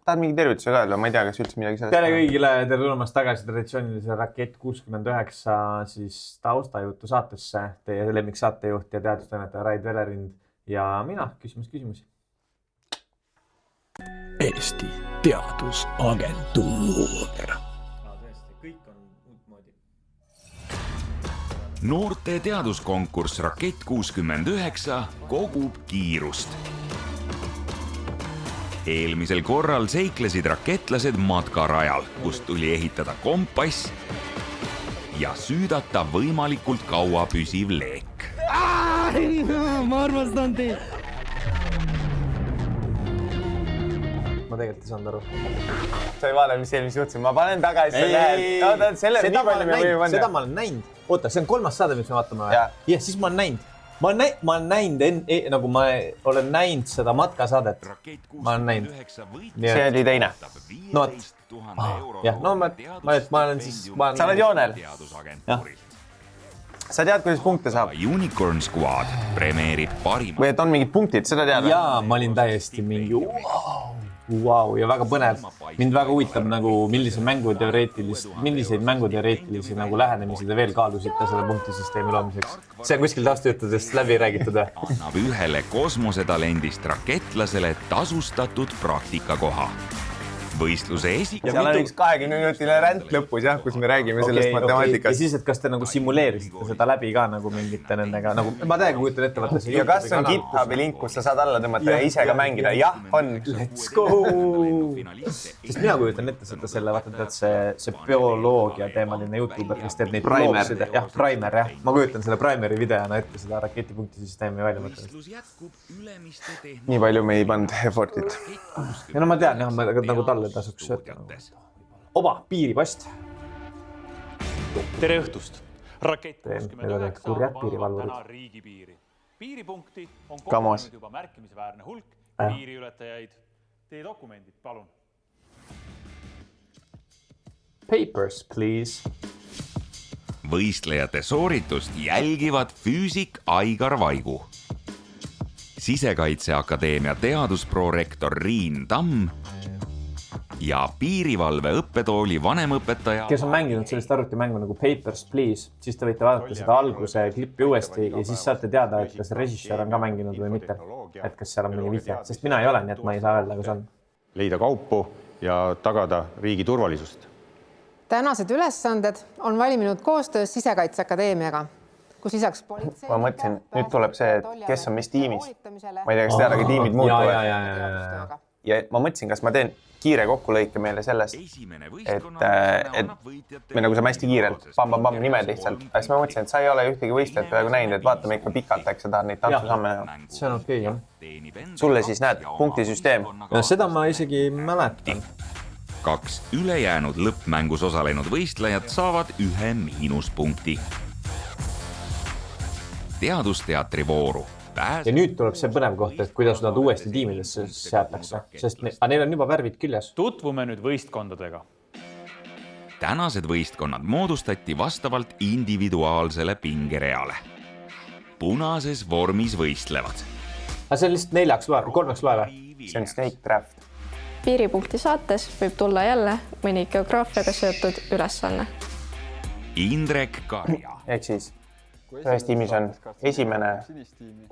tahad mingi tervituse ka öelda? Ma ei tea, kas üldse midagi sellest. Tere kõigile, tere tulemast tagasi traditsioonilise Rakett 69 siis taustajutu saatesse. Teie lemmik saatejuht ja teadustoimetaja Raid Velerind ja mina küsimusi. Eesti Teadusagentuur. Kõik on uutmoodi. Noorte teaduskonkurss Rakett 69 kogub kiirust. Eelmisel korral seiklesid raketlased matkarajal, kust tuli ehitada kompass ja süüdata võimalikult kaua püsiv leek. Ma armastan teid. Ma tegelikult ei saanud aru. Sa ei vaadanud, mis eelmise juhtusin. Ma panen tagasi selle. Seda ma olen näinud. Oota, see on kolmas saade, mis me vaatame. Ja, siis ma olen näinud. Ma olen näinud, nagu ma olen näinud seda matkasaadet. Ma olen näinud. See oli teine. No, jah, no ma olen siis... Sa oled joonel. Sa tead, kuidas punkte saab? Unicorn Squad premeerib parima. Või et on mingid punktid, seda teada? Jaa, ma olin täiesti mingi wow, ja väga põnev. Mind väga huvitab, nagu, milliseid mänguteoreetilisi nagu lähenemisi te veel kaalusite selle punktisüsteemi loomiseks. See on kuskil taustujutudest läbi räägitud. Annab ühele kosmosetalendist raketlasele tasustatud praktikakoha. Võistluse Seal on üks 20-minutiline ränd lõpus, jah, kus me räägime sellest matemaatikast. Ja siis, et kas te nagu simuleerisite seda läbi ka nagu mingite nendega, nagu ma täiega kujutan ette, vaata see... Ja kas on GitHubi link, kus sa saad alla tõmmata ja ise ka mängida? Jah, on. Let's go! Sest mina kujutan ette seda selle, vaata, et see bioloogia teemaline YouTuber, kes teeb neid loopside. Jah, Primer, jah. Ma kujutan selle Primeri videona ette seda raketipunktisüsteemi välja mõtlemist. Nii palju me ei pannud effortit. Ja no ma tean, jah, nagu talle tasuks sööta. Oba, piiripost. Tere õhtust. Rakett 69 kurjad piirivalvurid. Riigipiiri. Piiripunkti on Kamos. kogunud juba märkimisväärne hulk piiriületajaid. Teie dokumendid, palun. Papers, please. Võistlejate sooritust jälgivad füüsik Aigar Vaigu. Sisekaitseakadeemia teadusprorektor Riin Tamm ja piirivalve õppetooli vanemõpetaja... Kes on mänginud sellist arvutimängu nagu Papers, Please, siis te võite vaadata seda alguse klippi uuesti ja siis saate teada, et kas režissöör on ka mänginud või mitte. Et kas seal on mingi vihje, sest mina ei ole, nii et ma ei saa öelda, kus on. Leida kaupu ja tagada riigi turvalisust. Tänased ülesanded on valminud koostöös Sisekaitseakadeemiaga, kus lisaks politsei... Ma mõtlesin, nüüd tuleb see, et kes on mis tiimis. Ma ei tea, kas teada, aga tiimid muutuvad. Ja ma mõtlesin, kas ma teen kiire kokkulõike meile sellest, et me nagu saame hästi kiirelt, bam, nimed lihtsalt. Siis ma mõtlesin, et sa ei ole ühtegi võistlejat praegu näinud, et vaatame ikka pikalt, äkki sa tahad neid tantsusamme. See on okei, jah. Sulle siis näed, punktisüsteem. Seda ma isegi mäletan. 2 ülejäänud lõppmängus osalenud võistlejad saavad 1 miinuspunkti. Teadusteatri vooru. Ja nüüd tuleb see põnev koht, et kuidas nad uuesti tiimidesse seatakse, sest neil on juba värvid küljes. Tutvume nüüd võistkondadega. Tänased võistkonnad moodustati vastavalt individuaalsele pingereale. Punases vormis võistlevad. Aga see on lihtsalt 3 loeve. See on Snake Draft. Piiripunkti saates võib tulla jälle mõni geograafiaga seotud ülesanne. Indrek Karja. Ehk siis ühes tiimis on 1.,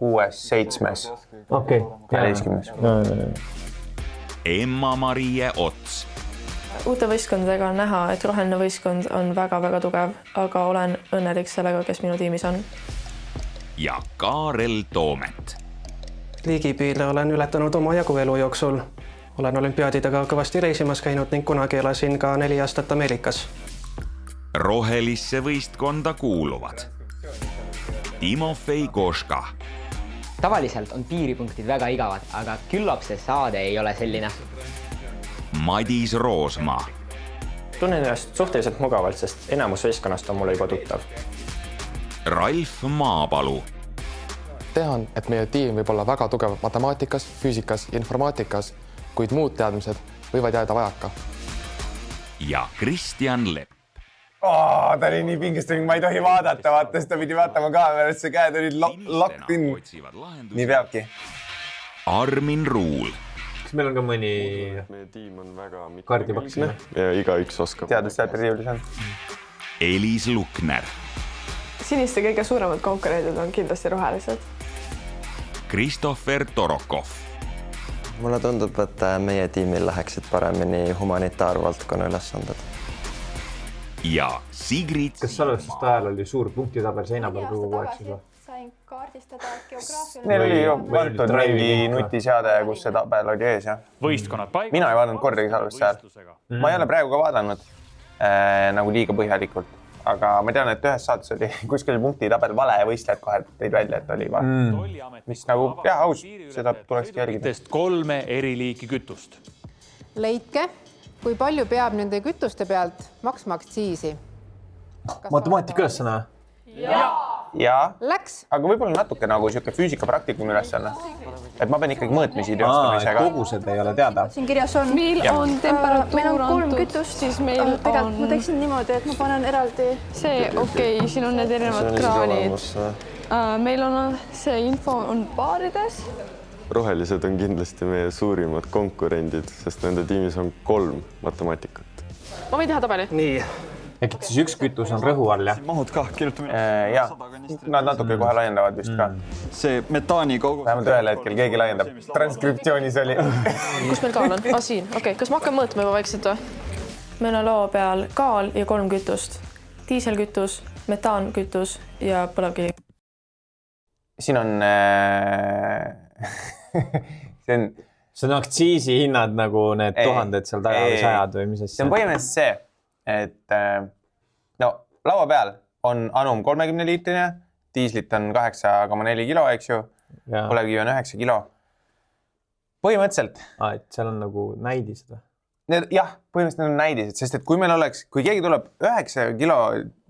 6., 7., 14. Emma-Marie Ots. Uute võistkondadega on näha, et roheline võistkond on väga-väga tugev, aga olen õnnelik sellega, kes minu tiimis on. Ja Kaarel Toomet. Liigipiile olen ületanud oma jagu elu jooksul. Olen olümpiaadidega kõvasti reisimas käinud ning kunagi elasin ka 4 aastat Ameerikas. Rohelisse võistkonda kuuluvad Timofei Koška. Tavaliselt on piiripunktid väga igavad, aga küllap see saade ei ole selline. Madis Roosmaa. Tunnen ennast suhteliselt mugavalt, sest enamus võistkonnast on mulle juba tuttav. Ralf Maapalu. Tehan, et meie tiim võib olla väga tugev matemaatikas, füüsikas ja informaatikas, kuid muud teadmised võivad jääda vajaka. Ja Kristjan Lepp. Ta oli nii pingestunud, ma ei tohi vaadata, vaata, seda pidi vaatama kaamerasse, käed olid locked in. Nii peabki. Armin Ruul. kas meil on ka mõni meie tiim on väga kardipakk? Ja igaüks oskab. Teadusteatri riiulis on. Elis Lukner. Siniste kõige suuremad konkurendid on kindlasti rohelised. Kristoffer Torokov. Mulle tundub, et meie tiimil läheksid paremini humanitaarvaldkonna ülesanded. Ja Sigrid. Kas salvestust ajal oli suur punktitabel seina peal kogu aeg siis või? Sain kaardistada geograafial. Neil oli ju vaadatud mingi nutiseade, kus see tabel oli ees. Võistkonnad paigas. Mina ei vaadanud kordagi salvestust ajal. Ma ei ole praegu ka vaadanud nagu liiga põhjalikult. Aga ma tean, et ühes saates oli kuskil punktitabel vale ja võistlejad kohe tõid välja, et oli vale. Mis nagu, aus, seda tulekski jälgida. 3 eri liiki kütust. Leidke, kui palju peab nende kütuste pealt maksma aktsiisi? Matemaatika ülesanne? Jaa. Läks. Aga võib-olla natuke nagu siuke füüsikapraktikum ülesanne. Et ma pean ikkagi mõõtmisi teostamisega. Kogused ei ole teada. Siin kirjas on. Meil on temperatuur meil on 3 kütust, siis meil tegelikult ma teeksin niimoodi, et ma panen eraldi. See okei, siin on need erinevad kraanid. Meil on see info on baarides. Rohelised on kindlasti meie suurimad konkurendid, sest nende tiimis on 3 matemaatikat. Ma võin teha tabeli? Nii. Äkki siis üks kütus on rõhu all, jah? Mahud ka, kirjutame. Jah, nad natuke kohe laiendavad vist ka. See metaani kogus. Vähemalt ühel hetkel keegi laiendab. Transkriptsioonis oli. Kus meil kaal on? Siin, okei. Kas ma hakkan mõõtma juba vaikselt või? Meil on loo peal kaal ja 3 kütust. Diiselkütus, metaankütus ja põlevkivi. Siin on... See on aktsiisi hinnad nagu need tuhanded seal taga või sajad või mis asja? See on põhimõtteliselt see, et no laua peal on Anum 30 liitrine, diislit on 8,4 kilo, eks ju, põlevkivi on 9 kilo. Põhimõtteliselt. Et seal on nagu näidised või? Jah, põhimõtteliselt on näidised, sest et kui meil oleks, kui keegi tuleb 9 kilo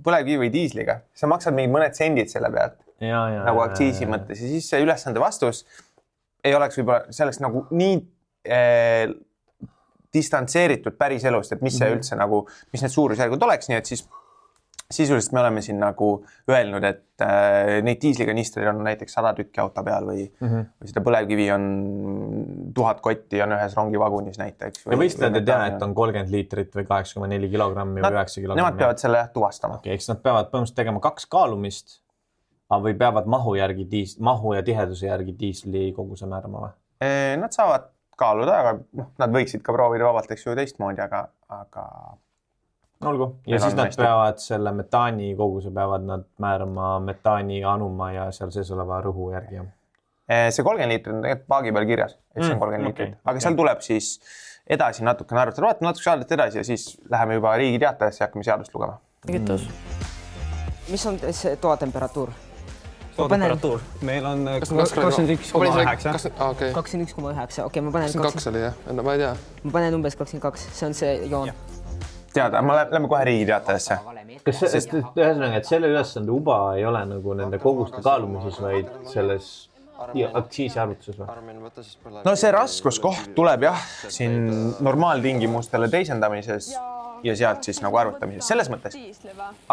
põlevkivi või diisliga, sa maksad mingi mõned sendid selle pealt nagu aktsiisi mõttes ja siis see ülesande vastus ei oleks võib-olla, see oleks nagu nii distantseeritud päris elust, et mis see üldse nagu, mis need suurusjärgud oleks, nii et siis sisuliselt me oleme siin nagu öelnud, et neid diislikanistreid on näiteks 100 tükki auto peal või seda põlevkivi on 1000 kotti on ühes rongivagunis näiteks. Ja võistlejad ei tea, et on 30 liitrit või 8,4 kilogrammi või 9 kilogrammi? Nemad peavad selle tuvastama. Eks nad peavad põhimõtteliselt tegema 2 kaalumist või peavad mahu ja tiheduse järgi diisli koguse määrama või? Nad saavad kaaluda, aga nad võiksid ka proovida vabalt, eks ju teistmoodi, aga... Olgu. Ja siis nad peavad selle metaani koguse peavad nad määrama metaani anuma ja seal sees oleva rõhu järgi. See 30 liitrit on tegelikult paagi peal kirjas, et see on 30 liitrit. Aga seal tuleb siis edasi natukene arvutada. Vaatame natuke saadet edasi ja siis läheme juba riigi teatajasse ja hakkame seadust lugema. Kütus. Mis on see toatemperatuur? Toatemperatuur. Meil on 21,9. 21,9. Okei, ma panen 22 oli jah? No ma ei tea. Ma panen umbes 22. See on see joon. Teada, ma lähme kohe riigi teatajasse. Kas ühesõnaga, et selle ülesande uba ei ole nagu nende koguste kaalumises, vaid selles aktsiisi arvutuses või? No see raskuskoht tuleb jah, siin normaaltingimustele teisendamises ja sealt siis nagu arvutamises. Selles mõttes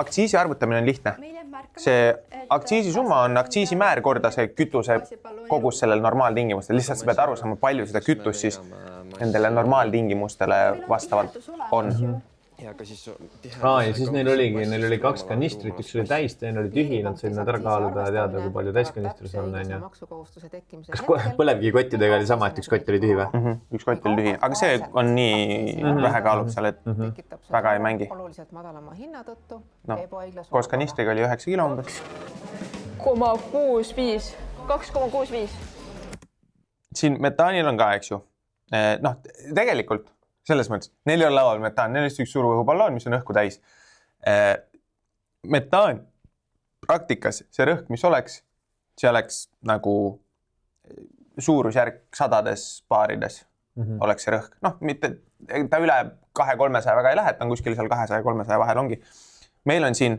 aktsiisi arvutamine on lihtne. See aktsiisisumma on aktsiisimäär korda see kütuse kogus sellel normaaltingimustel. Lihtsalt sa pead aru saama, palju seda kütust siis nendele normaaltingimustele vastavalt on. Ja siis neil oli 2 kanistrit, üks oli täis, teine oli tühi, nad said nad ära kaaluda ja teada, kui palju täiskanistris on. Kas põlevkivikottidega oli sama, et üks kott oli tühi või? Üks kott oli tühi, aga see on nii vähe kaalub seal, et väga ei mängi. Oluliselt madalama hinna tõttu. Koos kanistriga oli 9 kilo umbes. 2,65. Siin metaanil on ka, eks ju. Tegelikult selles mõttes, neil ei ole laual metaan, neil on üks suur õhupalloon, mis on õhku täis. Metaan praktikas, see rõhk, mis oleks, see oleks nagu suurusjärk 100 baarides oleks see rõhk. Mitte, ta üle 200-300 väga ei lähe, ta on kuskil seal 200-300 vahel ongi. Meil on siin,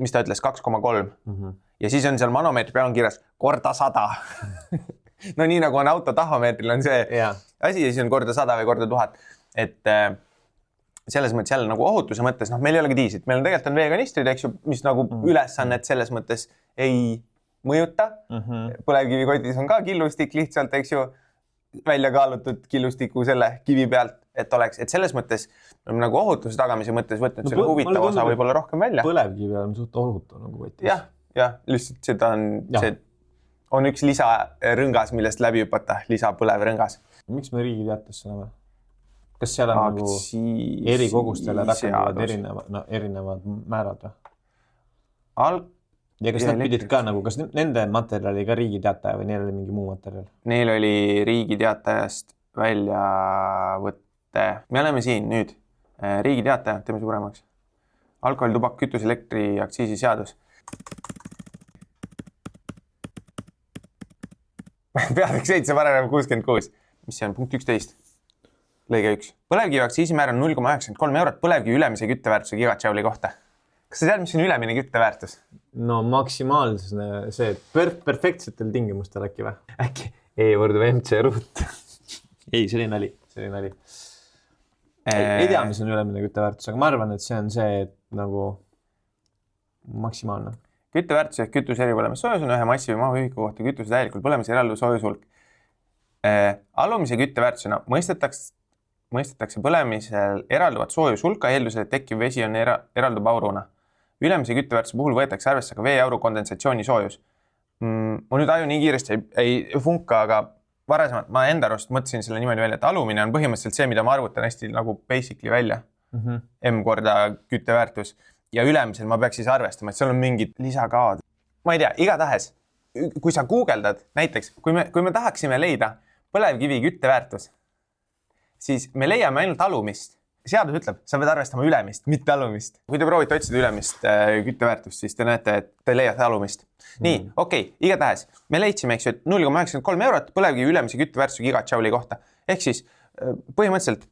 mis ta ütles, 2,3 ja siis on seal manomeetri peal on kirjas korda 100. No nii nagu on auto tahomeetril on see asi ja siis on korda 100 või korda 1000. Et selles mõttes jälle nagu ohutuse mõttes, meil ei olegi diislit, meil on tegelikult veekanistrid, eks ju, mis nagu ülesannet selles mõttes ei mõjuta. Põlevkivikotis on ka killustik lihtsalt, eks ju. välja kaalutud killustiku selle kivi pealt, et oleks, et selles mõttes nagu ohutuse tagamise mõttes võtnud selle huvitava osa võib-olla rohkem välja. Põlevkivi on suht ohutu nagu võttis. Jah, lihtsalt seda on üks lisarõngas, millest läbi hüpata, lisapõlevrõngas. Miks me riigi teatesse oleme? Kas seal on nagu erikogustele rakenduvad erinevad määrad või? Ja kas nad pidid ka nagu, kas nende materjali ka riigi teataja või neil oli mingi muu materjal? Neil oli riigi teatajast väljavõtte. Me oleme siin nüüd. Riigi teataja, teeme suuremaks. Alkohol, tubak, kütus, elektri, aktsiisi seadus. Peateks 7, paragrahv 66. Mis see on? Punkt 11. Lõige 1. Põlevkivi aktsiisimäär on 0,93 eurot põlevkivi ülemise kütteväärtuse gigatšauli kohta. Kas sa tead, mis on ülemine kütteväärtus? No maksimaalsena see perfektsetel tingimustel äkki või? Äkki E võrdub MC ruut. Ei, see oli nali. Ei tea, mis on ülemine kütteväärtus, aga ma arvan, et see on see, et nagu maksimaalne. Kütteväärtus ehk kütuse eripõlemise soojus on ühe massi või mahuühiku kohta kütuse täielikult põlemise eralduv soojushulk. Alumise kütteväärtusena mõistetakse põlemisel eralduvat soojushulka eeldusel, et tekkiv vesi on eraldub auruna. Ülemise kütteväärtuse puhul võetakse arvesse ka veeauru kondensatsiooni soojus. Ma nüüd aju nii kiiresti ei funka, aga varasemalt ma enda arust mõtlesin selle niimoodi välja, et alumine on põhimõtteliselt see, mida ma arvutan hästi nagu basically välja. M korda kütteväärtus. Ja ülemisel ma peaks siis arvestama, et seal on mingid lisakaod. Ma ei tea, igatahes, kui sa guugeldad, näiteks, kui me tahaksime leida põlevkivi kütteväärtus, siis me leiame ainult alumist. Seadus ütleb, sa pead arvestama ülemist, mitte alumist. Kui te proovite otsida ülemist kütteväärtust, siis te näete, et te leiate alumist. Nii, okei, igatahes. Me leidsime, eks ju, et 0,93 eurot põlevkivi ülemise kütteväärtuse gigatšauli kohta. Ehk siis põhimõtteliselt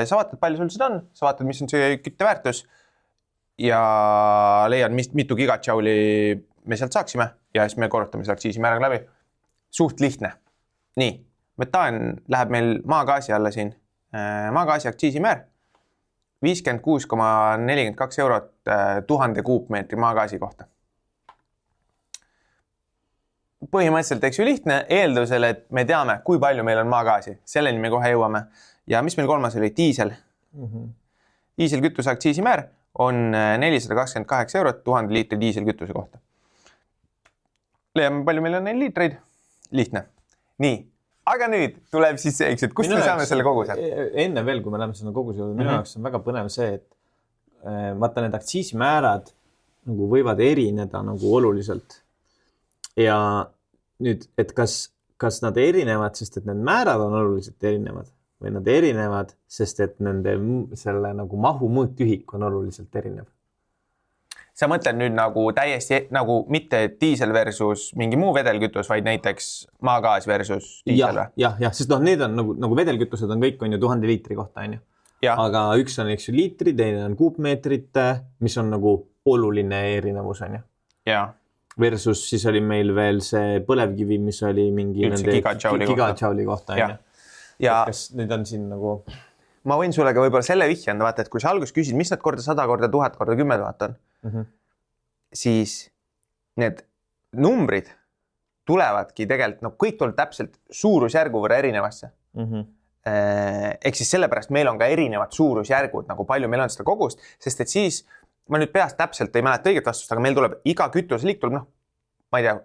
sa vaatad, palju sul seda on, sa vaatad, mis on see kütteväärtus ja leiad, mitu gigatšauli me sealt saaksime ja siis me korrutame selle aktsiisimääraga läbi. Suht lihtne. Nii, metaan läheb meil maagaasi alla siin. Maagaasi aktsiisimäär 56,42 eurot 1000 kuupmeetri maagaasi kohta. Põhimõtteliselt eks ju lihtne eeldusel, et me teame, kui palju meil on maagaasi. Selleni me kohe jõuame. Ja mis meil kolmas oli? Diisel. Diiselkütuse aktsiisimäär on 428 eurot 1000 liitri diiselkütuse kohta. Leiame, palju meil on neid liitreid? Lihtne. Nii. Aga nüüd tuleb siis see, et kust me saame selle koguse? Enne veel, kui me läheme selle koguse juurde, minu jaoks on väga põnev see, et vaata need aktsiisimäärad nagu võivad erineda nagu oluliselt. Ja nüüd, et kas nad erinevad, sest et need määrad on oluliselt erinevad või nad erinevad, sest et nende selle nagu mahu mõõtühik on oluliselt erinev. Sa mõtled nüüd nagu täiesti nagu mitte diisel versus mingi muu vedelkütus, vaid näiteks maagaas versus diisel? Jah, sest need on nagu vedelkütused on kõik on ju 1000 liitri kohta, on ju. Aga üks on eks ju liitri, teine on kuupmeetrit, mis on nagu oluline erinevus, on ju. Versus siis oli meil veel see põlevkivi, mis oli mingi gigatšauli kohta, on ju. Kas need on siin nagu... Ma võin sulle ka võib-olla selle vihjanda, vaata, et kui sa alguses küsid, mis nad korda 100, korda 1000, korda 10 000 on, siis need numbrid tulevadki tegelikult, kõik tuleb täpselt suurusjärgu võrra erinevasse. Ehk siis sellepärast meil on ka erinevad suurusjärgud, nagu palju meil on seda kogust, sest et siis, ma nüüd peast täpselt ei mäleta õiget vastust, aga meil tuleb iga kütuseliik tuleb, ma ei tea,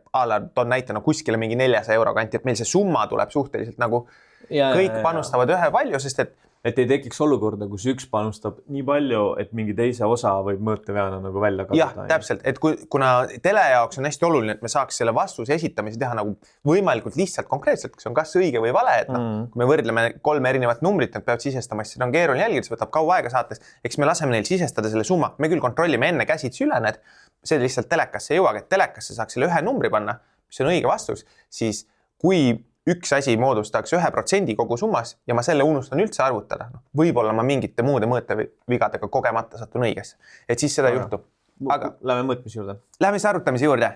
toon näite, kuskile mingi 400 euro kanti, et meil see summa tuleb suhteliselt nagu kõik panustavad ühe palju, sest et ei tekiks olukorda, kus üks panustab nii palju, et mingi teise osa võib mõõteveana nagu välja kasutada. Jah, täpselt, et kuna tele jaoks on hästi oluline, et me saaks selle vastuse esitamise teha nagu võimalikult lihtsalt konkreetselt, kas on kas õige või vale, et kui me võrdleme 3 erinevat numbrit, nad peavad sisestama, siis seda on keeruline jälgida, see võtab kaua aega saates, eks me laseme neil sisestada selle summa, me küll kontrollime enne käsitsi üle need, see lihtsalt telekasse ei jõuagi, et telekasse saaks selle ühe numbri panna, mis on õige vastus, siis kui üks asi moodustaks 1% kogu summas ja ma selle unustan üldse arvutada. Võib-olla ma mingite muude mõõtevigadega kogemata satun õigesse. Et siis seda juhtub. Aga lähme mõõtmise juurde. Lähme siis arvutamise juurde.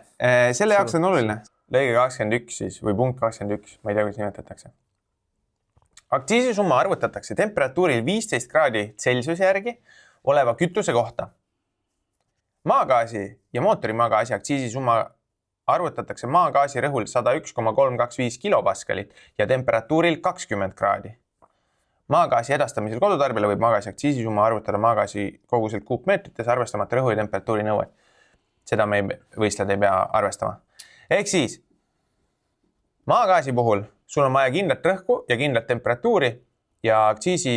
Selle jaoks on oluline. Lõige 21 siis või punkt 21, ma ei tea, kuidas nimetatakse. Aktsiisisumma arvutatakse temperatuuril 15 kraadi Celsiuse järgi oleva kütuse kohta. Maagaasi ja mootorimaagaasi aktsiisisumma arvutatakse maagaasi rõhul 101,325 kilopaskalit ja temperatuuril 20 kraadi. Maagaasi edastamisel kodutarbijale võib maagaasi aktsiisisumma arvutada maagaasi koguselt kuupmeetrites arvestamata rõhu ja temperatuuri nõuet. Seda me võistlejad ei pea arvestama. Ehk siis maagaasi puhul sul on vaja kindlat rõhku ja kindlat temperatuuri ja aktsiisi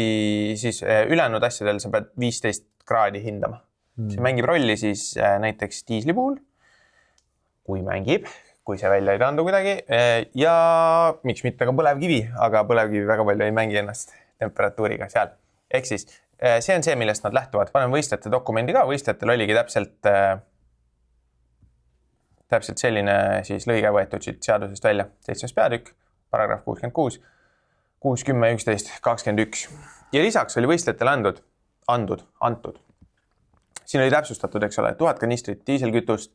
siis ülejäänud asjadel sa pead 15 kraadi hindama. See mängib rolli siis näiteks diisli puhul, kui mängib, kui see välja ei taandu kuidagi ja miks mitte ka põlevkivi, aga põlevkivi väga palju ei mängi ennast temperatuuriga seal. Ehk siis see on see, millest nad lähtuvad. Panen võistlejate dokumendi ka, võistlejatel oligi täpselt selline siis lõige võetud siit seadusest välja. 7. peatükk, paragrahv 66, 6, 10, 11, 21. Ja lisaks oli võistlejatel antud. Siin oli täpsustatud, eks ole, 1000 kanistrit diiselkütust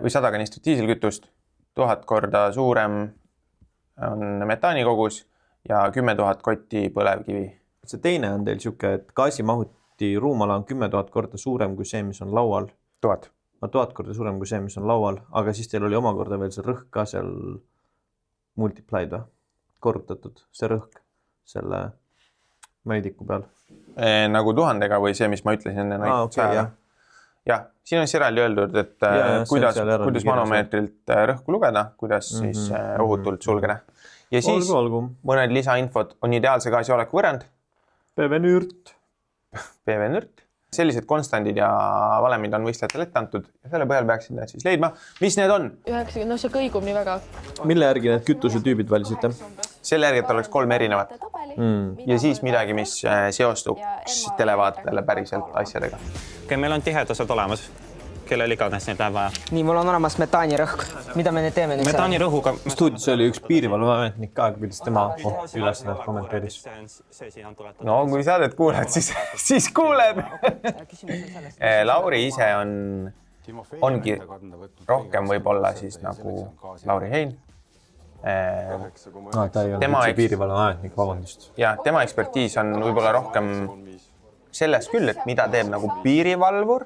või 100 kanistrit diiselkütust, 1000 korda suurem on metaani kogus ja 10 000 kotti põlevkivi. See teine on teil siuke, et gaasimahuti ruumala on 10 000 korda suurem kui see, mis on laual. 1000. 1000 korda suurem kui see, mis on laual, aga siis teil oli omakorda veel see rõhk ka seal multiplied või? Korrutatud, see rõhk selle mõõdiku peal. Nagu 1000-ega või see, mis ma ütlesin enne. Jah, siin on eraldi öeldud, et kuidas manomeetrilt rõhku lugeda, kuidas siis ohutult sulgeda. Ja siis mõned lisainfod on ideaalse gaasi oleku võrrand. PV-nürt. Sellised konstandid ja valemid on võistlejatel ette antud ja selle põhjal peaksid need siis leidma. Mis need on? No see kõigub nii väga. Mille järgi need kütusetüübid valisite? Selle järgi, et oleks 3 erinevat. Ja siis midagi, mis seostuks televaatajale päriselt asjadega. Meil on tihedused olemas, kellel iganes neid läheb vaja. Nii, mul on olemas metaanirõhk. Mida me nüüd teeme? Metaanirõhuga. Stuudios oli üks piirivalveametnik ka, kuidas tema ülesannet kommenteeris. No kui saadet kuuled, siis kuuled. Lauri ise ongi rohkem võib-olla siis nagu Lauri Hein. Ta ei ole piirivalveametnik, vabandust. Ja tema ekspertiis on võib-olla rohkem selles küll, et mida teeb nagu piirivalvur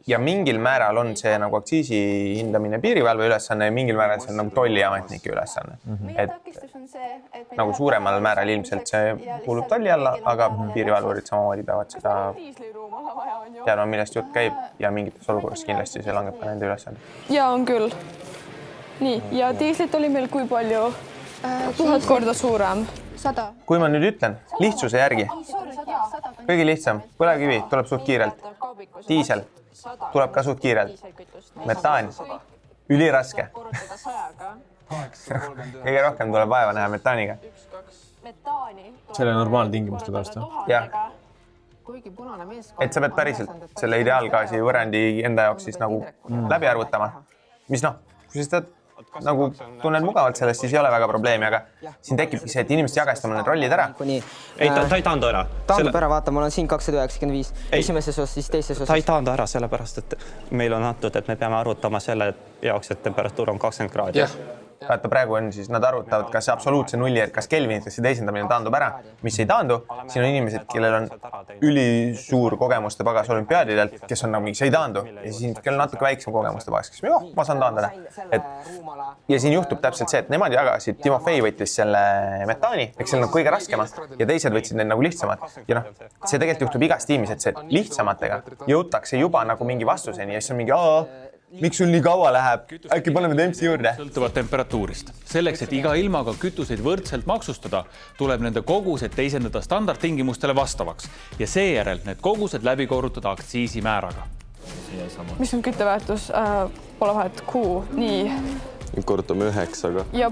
ja mingil määral on see nagu aktsiisi hindamine piirivalve ülesanne ja mingil määral see on nagu tolliametnike ülesanne. Et nagu suuremal määral ilmselt see kuulub tolli alla, aga piirivalvurid samamoodi peavad seda teadma, millest jutt käib ja mingites olukorras kindlasti see langeb ka nende ülesanne. Ja on küll. Nii, ja diislit oli meil kui palju? 1000 korda suurem. 100. Kui ma nüüd ütlen, lihtsuse järgi, kõige lihtsam, põlevkivi tuleb suht kiirelt, diisel tuleb ka suht kiirelt, metaan, üliraske. Kõige rohkem tuleb vaeva näha metaaniga. Selle normaaltingimuste pärast. Jah. Et sa pead päriselt selle ideaalgaasi võrrandi enda jaoks siis nagu läbi arvutama. Mis kui sa seda nagu tunned mugavalt sellest, siis ei ole väga probleemi, aga siin tekibki see, et inimesed jagastama need rollid ära. Ei, ta ei taandu ära. Taandub ära, vaata, mul on siin 295. Esimeses osas, siis teises osas. Ta ei taandu ära sellepärast, et meil on antud, et me peame arvutama selle jaoks, et temperatuur on 20 kraadi. Vaata, praegu on siis, nad arvutavad, kas absoluutse nulli, et kas kelvinitresse teisendamine taandub ära, mis ei taandu. Siin on inimesed, kellel on ülisuur kogemuste pagas olümpiaadidelt, kes on nagu miks ei taandu. Ja siis kellel on natuke väiksem kogemuste pagas, kes ma saan taandada. Ja siin juhtub täpselt see, et nemad jagasid, Timofei võttis selle metaani, eks see on kõige raskema ja teised võtsid need nagu lihtsamad. Ja see tegelikult juhtub igas tiimis, et see lihtsamatega jõutakse juba nagu mingi vastuseni ja siis on mingi miks sul nii kaua läheb? Äkki paneme tempsi juurde? Sõltuvad temperatuurist. Selleks, et iga ilmaga kütuseid võrdselt maksustada, tuleb nende kogused teisendada standardtingimustele vastavaks ja seejärel need kogused läbi korrutada aktsiisimääraga. Mis on kütteväärtus? Pole vahet kuu. Nii. Korrutame 9-ga,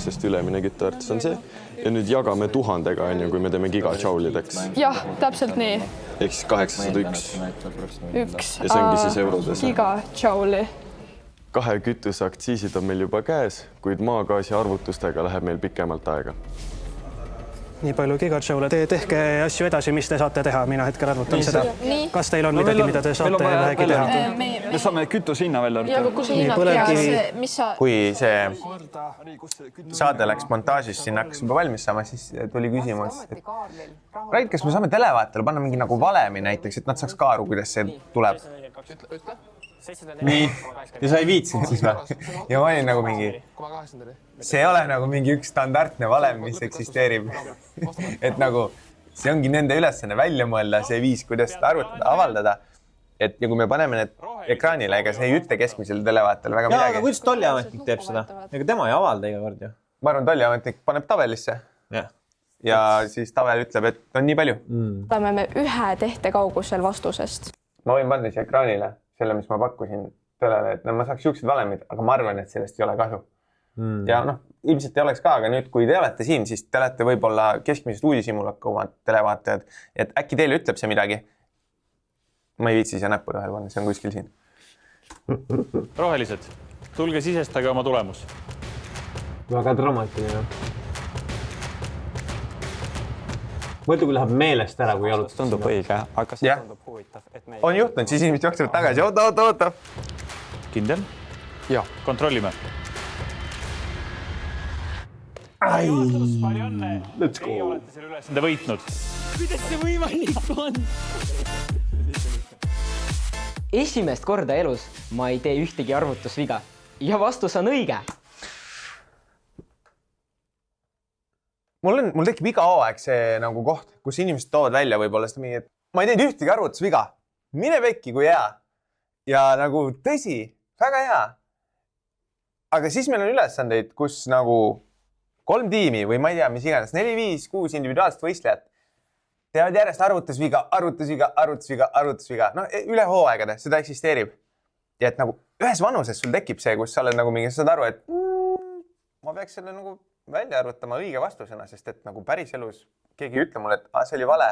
sest ülemine kütteväärtus on see. Ja nüüd jagame 1000-ga, kui me teeme gigatšaulideks. Jah, täpselt nii. Ehk siis 801. Ja see ongi siis eurodes. Gigatšauli. 2 kütuse aktsiisid on meil juba käes, kuid maagaasi arvutustega läheb meil pikemalt aega. Nii palju gigatšaule. Te tehke asju edasi, mis te saate teha. Mina hetkel arvutan seda. Kas teil on midagi, mida te saate vähegi teha? Me saame kütuse hinna välja arvutada. Ja kui see hinnad kui see saade läks montaažist, siin hakkas juba valmis saama, siis tuli küsimus, et Rait, kas me saame televaatajale panna mingi nagu valemi näiteks, et nad saaks ka aru, kuidas see tuleb? Nii, ja sa ei viitsinud siis või? Ja ma olin nagu mingi, see ei ole nagu mingi üks standardne valem, mis eksisteerib. Et nagu see ongi nende ülesanne välja mõelda, see viis, kuidas seda arvutada, avaldada. Et ja kui me paneme need ekraanile, ega see ei ütle keskmisele televaatajale väga midagi. Aga kuidas tolliametnik teeb seda? Ega tema ei avalda iga kord ju. Ma arvan, tolliametnik paneb tabelisse. Ja siis tabel ütleb, et on nii palju. Oleme me ühe tehte kaugusel vastusest. Ma võin panna siia ekraanile selle, mis ma pakkusin tõlele, et ma saaks siuksed valemid, aga ma arvan, et sellest ei ole kasu. Ja ilmselt ei oleks ka, aga nüüd, kui te olete siin, siis te olete võib-olla keskmisest uudishimulakkumad televaatajad, et äkki teile ütleb see midagi. Ma ei viitsi siia näppu vahel panna, see on kuskil siin. Rohelised, tulge sisestage oma tulemus. Väga dramaatiline. Mõeldu, kui läheb meelest ära, kui jalutus. Tundub õige, aga kas tundub huvitav? On juhtunud, siis inimesed jooksevad tagasi. Oota. Kindel? Ja. Kontrollime. Ai, let's go. Teie olete selle ülesande võitnud. Kuidas see võimalik on? Esimest korda elus ma ei tee ühtegi arvutusviga. Ja vastus on õige. Mul tekib iga hooaeg see nagu koht, kus inimesed toovad välja võib-olla seda mingi, et ma ei teinud ühtegi arvutusviga. Mine pekki, kui hea. Ja nagu tõsi, väga hea. Aga siis meil on ülesandeid, kus nagu 3 tiimi või ma ei tea, mis iganes, 4, 5, 6 individuaalset võistlejat teevad järjest arvutusviga. No üle hooaegade, seda eksisteerib. Ja et nagu ühes vanuses sul tekib see, kus sa oled nagu mingi, saad aru, et ma peaks selle nagu välja arvutama õige vastusena, sest et nagu päris elus keegi ei ütle mulle, et see oli vale,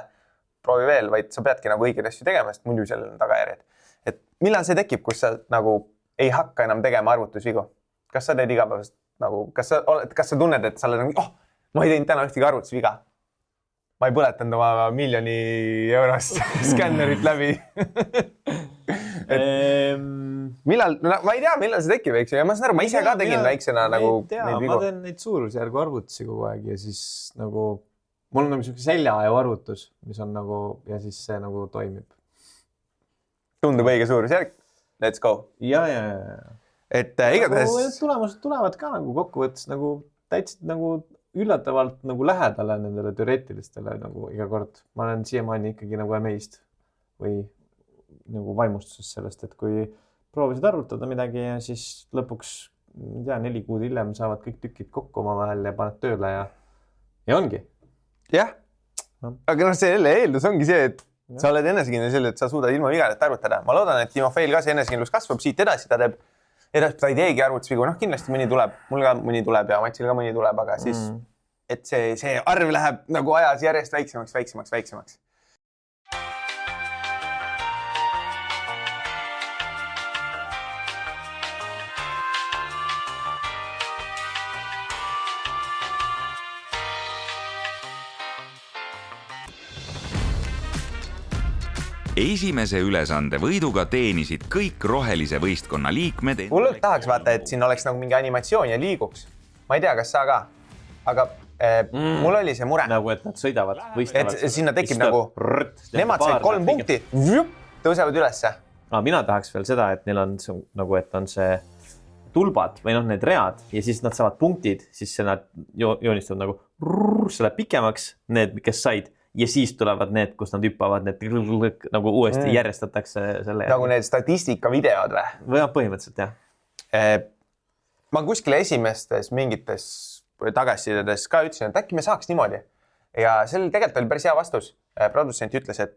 proovi veel, vaid sa peadki nagu õigeid asju tegema, sest muidu sellel on tagajärjed. Et millal see tekib, kus sa nagu ei hakka enam tegema arvutusvigu? Kas sa teed igapäevast nagu, kas sa tunned, et sa oled nagu, ma ei teinud täna ühtegi arvutusviga. Ma ei põletanud oma 1 miljoni eurost skännerit läbi. Millal, ma ei tea, millal see tekib, eks ju, ja ma saan aru, ma ise ka tegin väiksena nagu neid vigu. Ma teen neid suurusjärgu arvutusi kogu aeg ja siis nagu, mul on nagu selline seljaaju arvutus, mis on nagu, ja siis see nagu toimib. Tundub õige suurusjärg, let's go. Ja. Et igatahes... Tulemused tulevad ka nagu kokkuvõttes nagu täitsid nagu üllatavalt nagu lähedale nendele teoreetilistele nagu iga kord. Ma olen siiamaani ikkagi nagu amazed või nagu vaimustuses sellest, et kui proovisid arvutada midagi ja siis lõpuks, ei tea, 4 kuud hiljem saavad kõik tükid kokku oma vahel ja paned tööle ja ongi. Jah, aga see eeldus ongi see, et sa oled enesekindel selle, et sa suudad ilma vigadeta arvutada. Ma loodan, et Timofeil ka see enesekindlus kasvab siit edasi, ta ei teegi arvutusvigu. Kindlasti mõni tuleb, mul ka mõni tuleb ja Matsil ka mõni tuleb, aga siis, et see arv läheb nagu ajas järjest väiksemaks. Esimese ülesande võiduga teenisid kõik rohelise võistkonna liikmed. Mul tahaks vaata, et siin oleks nagu mingi animatsioon ja liiguks. Ma ei tea, kas sa ka, aga mul oli see mure. Nagu, et nad sõidavad, võistlevad. Et sinna tekib nagu, nemad said 3 punkti, tõusevad ülesse. Mina tahaks veel seda, et neil on nagu, et on see tulbad või need read ja siis nad saavad punktid, siis nad joonistavad nagu, see läheb pikemaks, need, kes said. Ja siis tulevad need, kus nad hüppavad, need nagu uuesti järjestatakse selle. Nagu need statistika videod või? Või põhimõtteliselt, jah. Ma kuskile esimestes mingites tagasisidedes ka ütlesin, et äkki me saaks niimoodi. Ja sellel tegelikult oli päris hea vastus. Produtsent ütles, et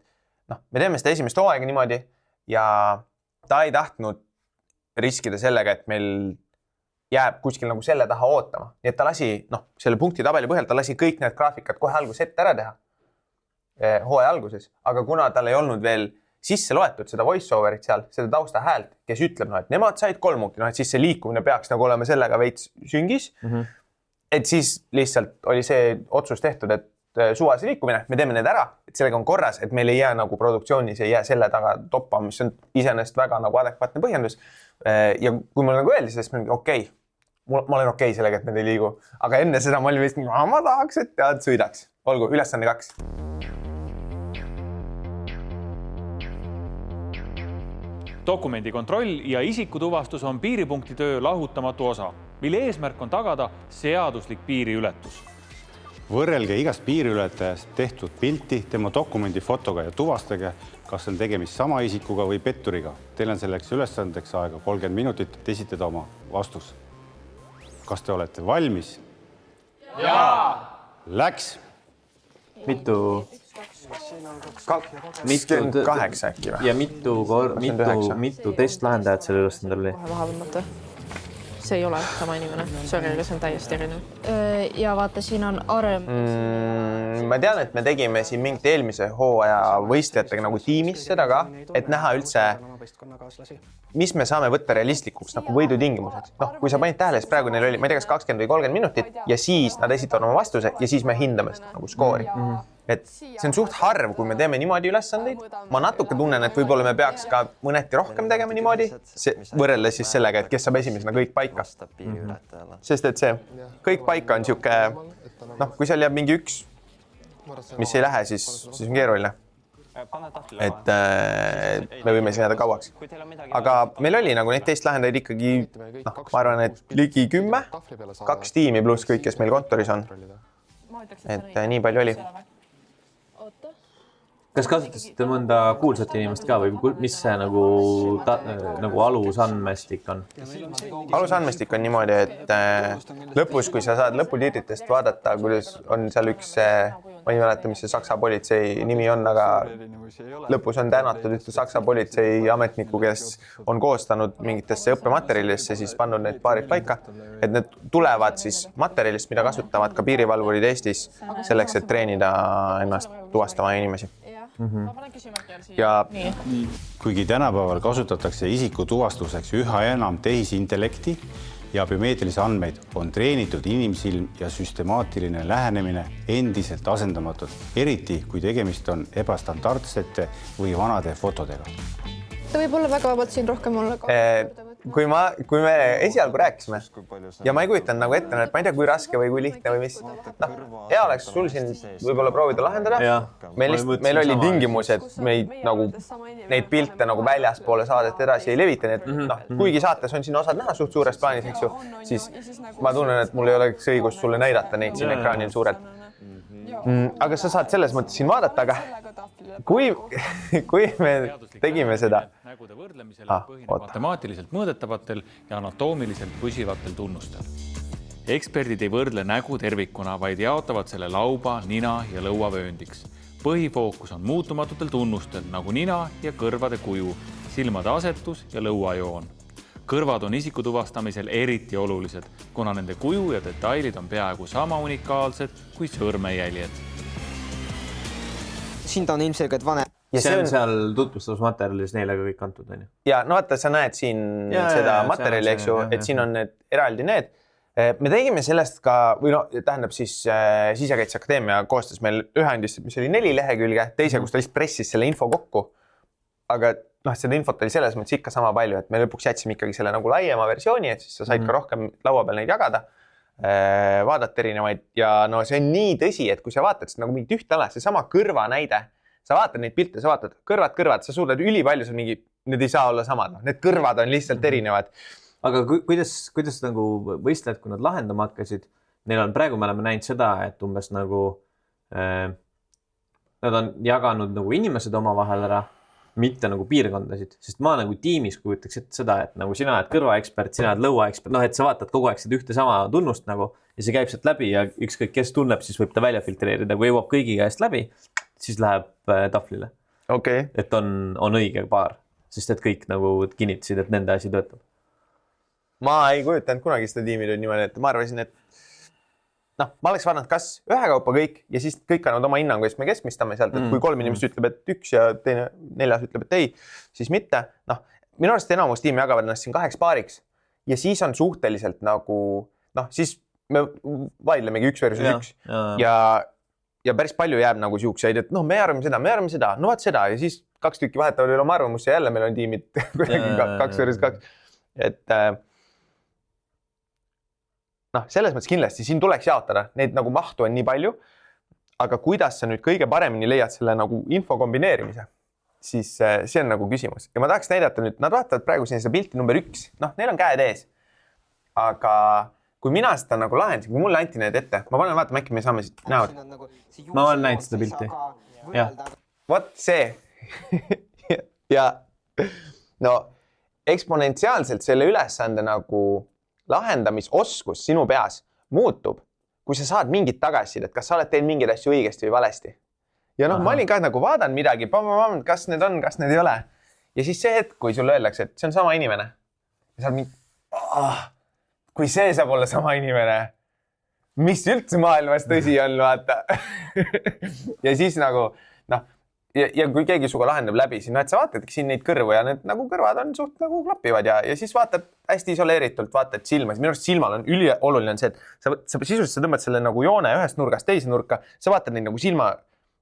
me teeme seda esimest hooaega niimoodi ja ta ei tahtnud riskida sellega, et meil jääb kuskil nagu selle taha ootama. Nii et ta lasi, selle punkti tabeli põhjal, ta lasi kõik need graafikad kohe algus ette ära teha. Hooaja alguses, aga kuna tal ei olnud veel sisse loetud seda voice-overit seal, seda tausta häält, kes ütleb, et nemad said 3 punkti, et siis see liikumine peaks nagu olema sellega veits süngis. Et siis lihtsalt oli see otsus tehtud, et suvase liikumine, me teeme need ära, et sellega on korras, et meil ei jää nagu produktsioonis, ei jää selle taga toppa, mis on iseenesest väga nagu adekvaatne põhjendus. Ja kui mul nagu öeldi, siis ma olen okei sellega, et need ei liigu, aga enne seda ma olin vist, ma tahaks, et tead sõidaks. Olgu, ülesande 2. Dokumendi kontroll ja isikutuvastus on piiripunkti töö lahutamatu osa, mille eesmärk on tagada seaduslik piiriületus. Võrrelge igast piiriületajast tehtud pilti tema dokumendi fotoga ja tuvastage, kas on tegemist sama isikuga või petturiga. Teil on selleks ülesandeks aega 30 minutit, et esitada oma vastus. Kas te olete valmis? Jaa! Läks! Mitu 28 äkki või? Ja mitu testlahendajat selle ülesandel oli? Vahevämmata. See ei ole sama inimene. Sorry, aga see on täiesti erinev. Ja vaata, siin on arem. Ma tean, et me tegime siin mingit eelmise hooaja võistlejatega nagu tiimis seda ka, et näha üldse, mis me saame võtta realistlikuks nagu võidutingimuseks. Noh, kui sa panid tähele, siis praegu neil oli, ma ei tea, kas 20 või 30 minutit ja siis nad esitavad oma vastuse ja siis me hindame seda nagu skoori. Et see on suht harv, kui me teeme niimoodi ülesandeid. Ma natuke tunnen, et võib-olla me peaks ka mõneti rohkem tegema niimoodi, võrreldes siis sellega, et kes saab esimesena kõik paika. Sest et see kõik paika on siuke, noh, kui seal jääb mingi üks, mis ei lähe, siis on keeruline. Et me võime siin jääda kauaks. Aga meil oli nagu neid teist lahendajaid ikkagi, noh, ma arvan, et ligi 10, 2 tiimi pluss kõik, kes meil kontoris on. Et nii palju oli. Kas kasutasite mõnda kuulsat inimest ka või mis see nagu alusandmestik on? Alusandmestik on niimoodi, et lõpus, kui sa saad lõputiitritest vaadata, kuidas on seal üks, ma ei mäleta, mis see Saksa politsei nimi on, aga lõpus on tänatud ühte Saksa politsei ametniku, kes on koostanud mingitesse õppematerjalidesse, siis pannud need paarid paika, et need tulevad siis materjalist, mida kasutavad ka piirivalvurid Eestis selleks, et treenida ennast tuvastama inimesi. Ja kuigi tänapäeval kasutatakse isiku tuvastuseks üha enam tehisintellekti ja biomeetrilisi andmeid, on treenitud inimsilm ja süstemaatiline lähenemine endiselt asendamatud, eriti kui tegemist on ebastandardsete või vanade fotodega. Ta võib olla väga vabalt siin rohkem olla. Kui me esialgu rääkisime ja ma ei kujutanud nagu ette, et ma ei tea, kui raske või kui lihtne või mis. Noh, hea oleks sul siin võib-olla proovida lahendada. Meil oli tingimus, et neid pilte nagu väljaspoole saadet edasi ei levita. Kuigi saates on siin osad näha suht suures plaanis, eks ju, siis ma tunnen, et mul ei oleks õigus sulle näidata neid siin ekraanil suurelt. Aga sa saad selles mõttes siin vaadata, aga kui me tegime seda nägude võrdlemisele põhineb matemaatiliselt mõõdetavatel ja anatoomiliselt püsivatel tunnustel. Eksperdid ei võrdle nägu tervikuna, vaid jaotavad selle lauba, nina ja lõuavööndiks. Põhifookus on muutumatutel tunnustel nagu nina ja kõrvade kuju, silmade asetus ja lõuajoon. Kõrvad on isikutuvastamisel eriti olulised, kuna nende kuju ja detailid on peaaegu sama unikaalsed kui sõrmejäljed. Siin ta on ilmselgelt vanem. See on seal tutvustusmaterjalis neile ka kõik antud, on ju? Ja no vaata, sa näed siin seda materjali, eks ju, et siin on need eraldi need. Me tegime sellest ka, või no tähendab siis Sisekaitseakadeemia koostas meil ühendist, mis oli 4 lehekülge, teise, kus ta lihtsalt pressis selle info kokku. Aga seda infot oli selles mõttes ikka sama palju, et me lõpuks jätsime ikkagi selle nagu laiema versiooni, et siis sa said ka rohkem laua peal neid jagada, vaadata erinevaid ja no see on nii tõsi, et kui sa vaatad seda nagu mingit ühte ala, see sama kõrva näide, sa vaatad neid pilte, sa vaatad kõrvad, sa suudad ülipalju, need ei saa olla samad, need kõrvad on lihtsalt erinevad. Aga kuidas nagu võistlejad, kui nad lahendama hakkasid, neil on praegu me oleme näinud seda, et umbes nagu nad on jaganud nagu inimesed oma vahel ära, mitte nagu piirkondasid, sest ma nagu tiimis kujutaks ette seda, et nagu sina oled kõrvaekspert, sina oled lõuaekspert, et sa vaatad kogu aeg seda ühte sama tunnust nagu ja see käib sealt läbi ja ükskõik kes tunneb, siis võib ta välja filtreerida, kui jõuab kõigi käest läbi, siis läheb tahvlile. Et on õige paar, sest et kõik nagu kinnitasid, et nende asi töötab. Ma ei kujutanud kunagi seda tiimi niimoodi, et ma arvasin, et ma oleks vaadanud kas ühekaupa kõik ja siis kõik annavad oma hinnangu, siis me keskmistame sealt, et kui 3 inimest ütleb, et 1 ja teine 4 ütleb, et ei, siis mitte. Minu arust enamus tiimi jagavad ennast siin 2 paariks ja siis on suhteliselt nagu, siis me vaidlemegi 1 versus 1 ja päris palju jääb nagu siukseid, et me arvame seda, no vaat seda ja siis 2 tükki vahetavad veel oma arvamusse ja jälle meil on tiimid 2 versus 2, et selles mõttes kindlasti siin tuleks jaotada, neid nagu mahtu on nii palju, aga kuidas sa nüüd kõige paremini leiad selle nagu info kombineerimise? siis see on nagu küsimus. Ja ma tahaks näidata nüüd, nad vaatavad praegu siin seda pilti number 1. Noh, neil on käed ees. Aga kui mina seda nagu lahendasin, kui mulle anti need ette, ma panen vaatama, äkki me saame siit näod. Ma olen näinud seda pilti. Jah. Vot see. Ja no eksponentsiaalselt selle ülesande nagu lahendamisoskus sinu peas muutub, kui sa saad mingit tagasisidet, kas sa oled teinud mingeid asju õigesti või valesti. Ja noh, ma olin ka nagu vaadan midagi, kas need on, kas need ei ole. Ja siis see hetk, kui sulle öeldakse, et see on sama inimene. Ja sa oled mingi, kui see saab olla sama inimene, mis üldse maailmas tõsi on, vaata. Ja siis nagu, noh, ja kui keegi suga lahendab läbi, siis sa vaatad siin neid kõrvu ja need nagu kõrvad on suht nagu klapivad ja siis vaatad hästi isoleeritult, vaatad silma. Minu arust silmal on ülioluline on see, et sa sisuliselt tõmbad selle nagu joone ühest nurgast teise nurka, sa vaatad neid nagu silma